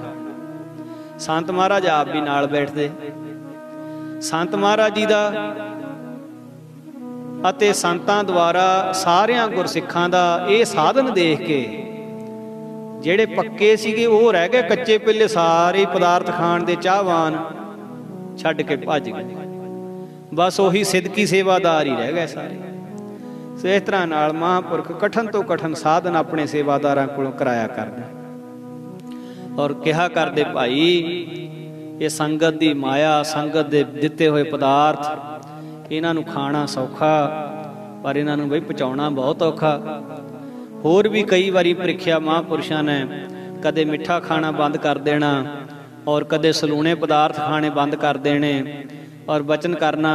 ਸੰਤ ਮਹਾਰਾਜ ਆਪ ਵੀ ਨਾਲ ਬੈਠਦੇ। ਸੰਤ ਮਹਾਰਾਜ ਜੀ ਦਾ ਅਤੇ ਸੰਤਾਂ ਦੁਆਰਾ ਸਾਰਿਆਂ ਗੁਰਸਿੱਖਾਂ ਦਾ ਇਹ ਸਾਧਨ ਦੇਖ ਕੇ ਜਿਹੜੇ ਪੱਕੇ ਸੀਗੇ ਉਹ ਰਹਿ ਗਏ, ਕੱਚੇ ਪਿੱਲੇ ਸਾਰੇ ਪਦਾਰਥ ਖਾਣ ਦੇ ਚਾਹਵਾਨ ਛੱਡ ਕੇ ਭੱਜ ਗਏ। ਬਸ ਉਹੀ ਸਿੱਧਕੀ ਸੇਵਾਦਾਰ ਹੀ ਰਹਿ ਗਏ ਸਾਰੇ। ਸੋ ਇਸ ਤਰ੍ਹਾਂ ਨਾਲ ਮਹਾਂਪੁਰਖ ਕਠਨ ਤੋਂ ਕਠਨ ਸਾਧਨ ਆਪਣੇ ਸੇਵਾਦਾਰਾਂ ਕੋਲੋਂ ਕਰਾਇਆ ਕਰਦੇ ਔਰ ਕਿਹਾ ਕਰਦੇ, ਭਾਈ ਇਹ ਸੰਗਤ ਦੀ ਮਾਇਆ, ਸੰਗਤ ਦੇ ਦਿੱਤੇ ਹੋਏ ਪਦਾਰਥ ਇਹਨਾਂ ਨੂੰ ਖਾਣਾ ਸੌਖਾ ਪਰ ਇਹਨਾਂ ਨੂੰ ਬਈ ਪਹੁੰਚਾਉਣਾ ਬਹੁਤ ਔਖਾ। होर भी कई बारी परीक्षा महापुरुषों ने कदे मिठा खाना बंद कर देना और कदे सलूने पदार्थ खाने बंद कर देने और बचन करना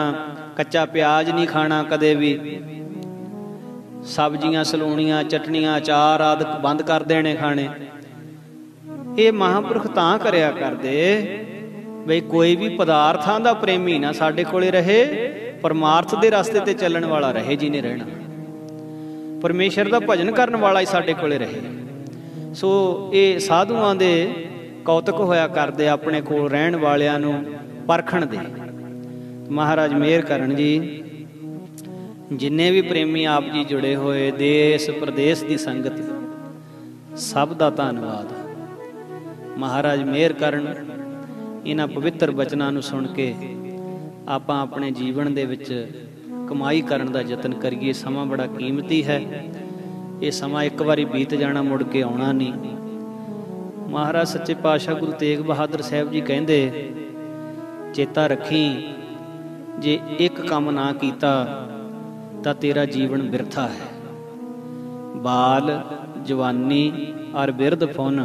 कच्चा प्याज नहीं खाना, कदे भी सब्जियां सलूनियां चटनियां अचार आदि बंद कर देने खाने। ये महापुरुष तां करया करदे बई कोई भी पदार्थां दा प्रेमी ना साडे कोले रहे, परमार्थ दे रास्ते ते चलण वाला रहे जी ने रहना। परमेश्वर का भजन करने वाला ही साडे कोले रहे। सो ये साधुआं दे कौतक होया करदे अपने कोल रहण वालियां नूं परखण दे। महाराज मेहर करन जी, जिन्ने भी प्रेमी आप जी जुड़े हुए देश प्रदेश की संगत सब दा धन्नवाद। महाराज मेहर करन इन्हां पवित्र बचनां नूं सुन के आपां अपने जीवन दे विच कमाई करन दा यतन करिए। समा बड़ा कीमती है, ये समा एक बारी बीत जाना, मुड़ के आउणा नहीं। महाराज सच्चे पातशाह गुरु तेग बहादुर साहब जी कहंदे, चेता रखी जे एक काम ना कीता तां तेरा जीवन बिरथा है। बाल जवानी और बिरध फुन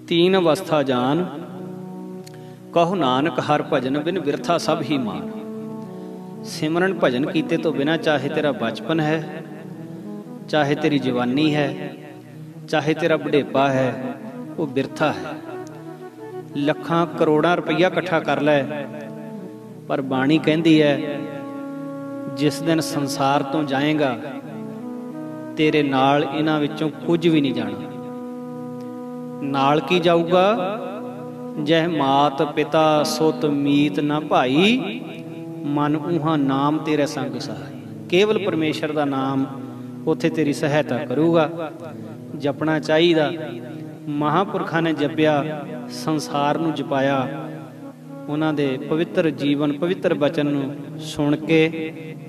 3 अवस्था जान, कहो नानक हर भजन बिन बिरथा सब ही मान। सिमरन भजन कीते तो बिना चाहे तेरा बचपन है, चाहे तेरी जवानी है, चाहे तेरा बुढ़ेपा है, वो बिरथा है। लखां करोड़ां रुपया इकट्ठा कर लै पर बाणी कहती है जिस दिन संसार तो जाएगा तेरे नाल इन्हां विचों कुछ भी नहीं जाना। नाल की जाऊगा, जह मात पिता सुत मीत ना भाई, मन उहा नाम तेरे संग सहाय। केवल परमेश्वर का नाम उत्थे तेरी सहायता करूगा। जपना चाहिए। महापुरखा ने जपिया, संसार नूं जपाया। उन्हां दे पवित्र जीवन पवित्र बचन नूं सुन के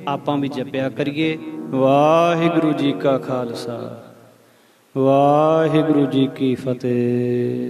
आपां भी जपिया करिए। वाहिगुरू जी का खालसा, वाहिगुरू जी की फतेह।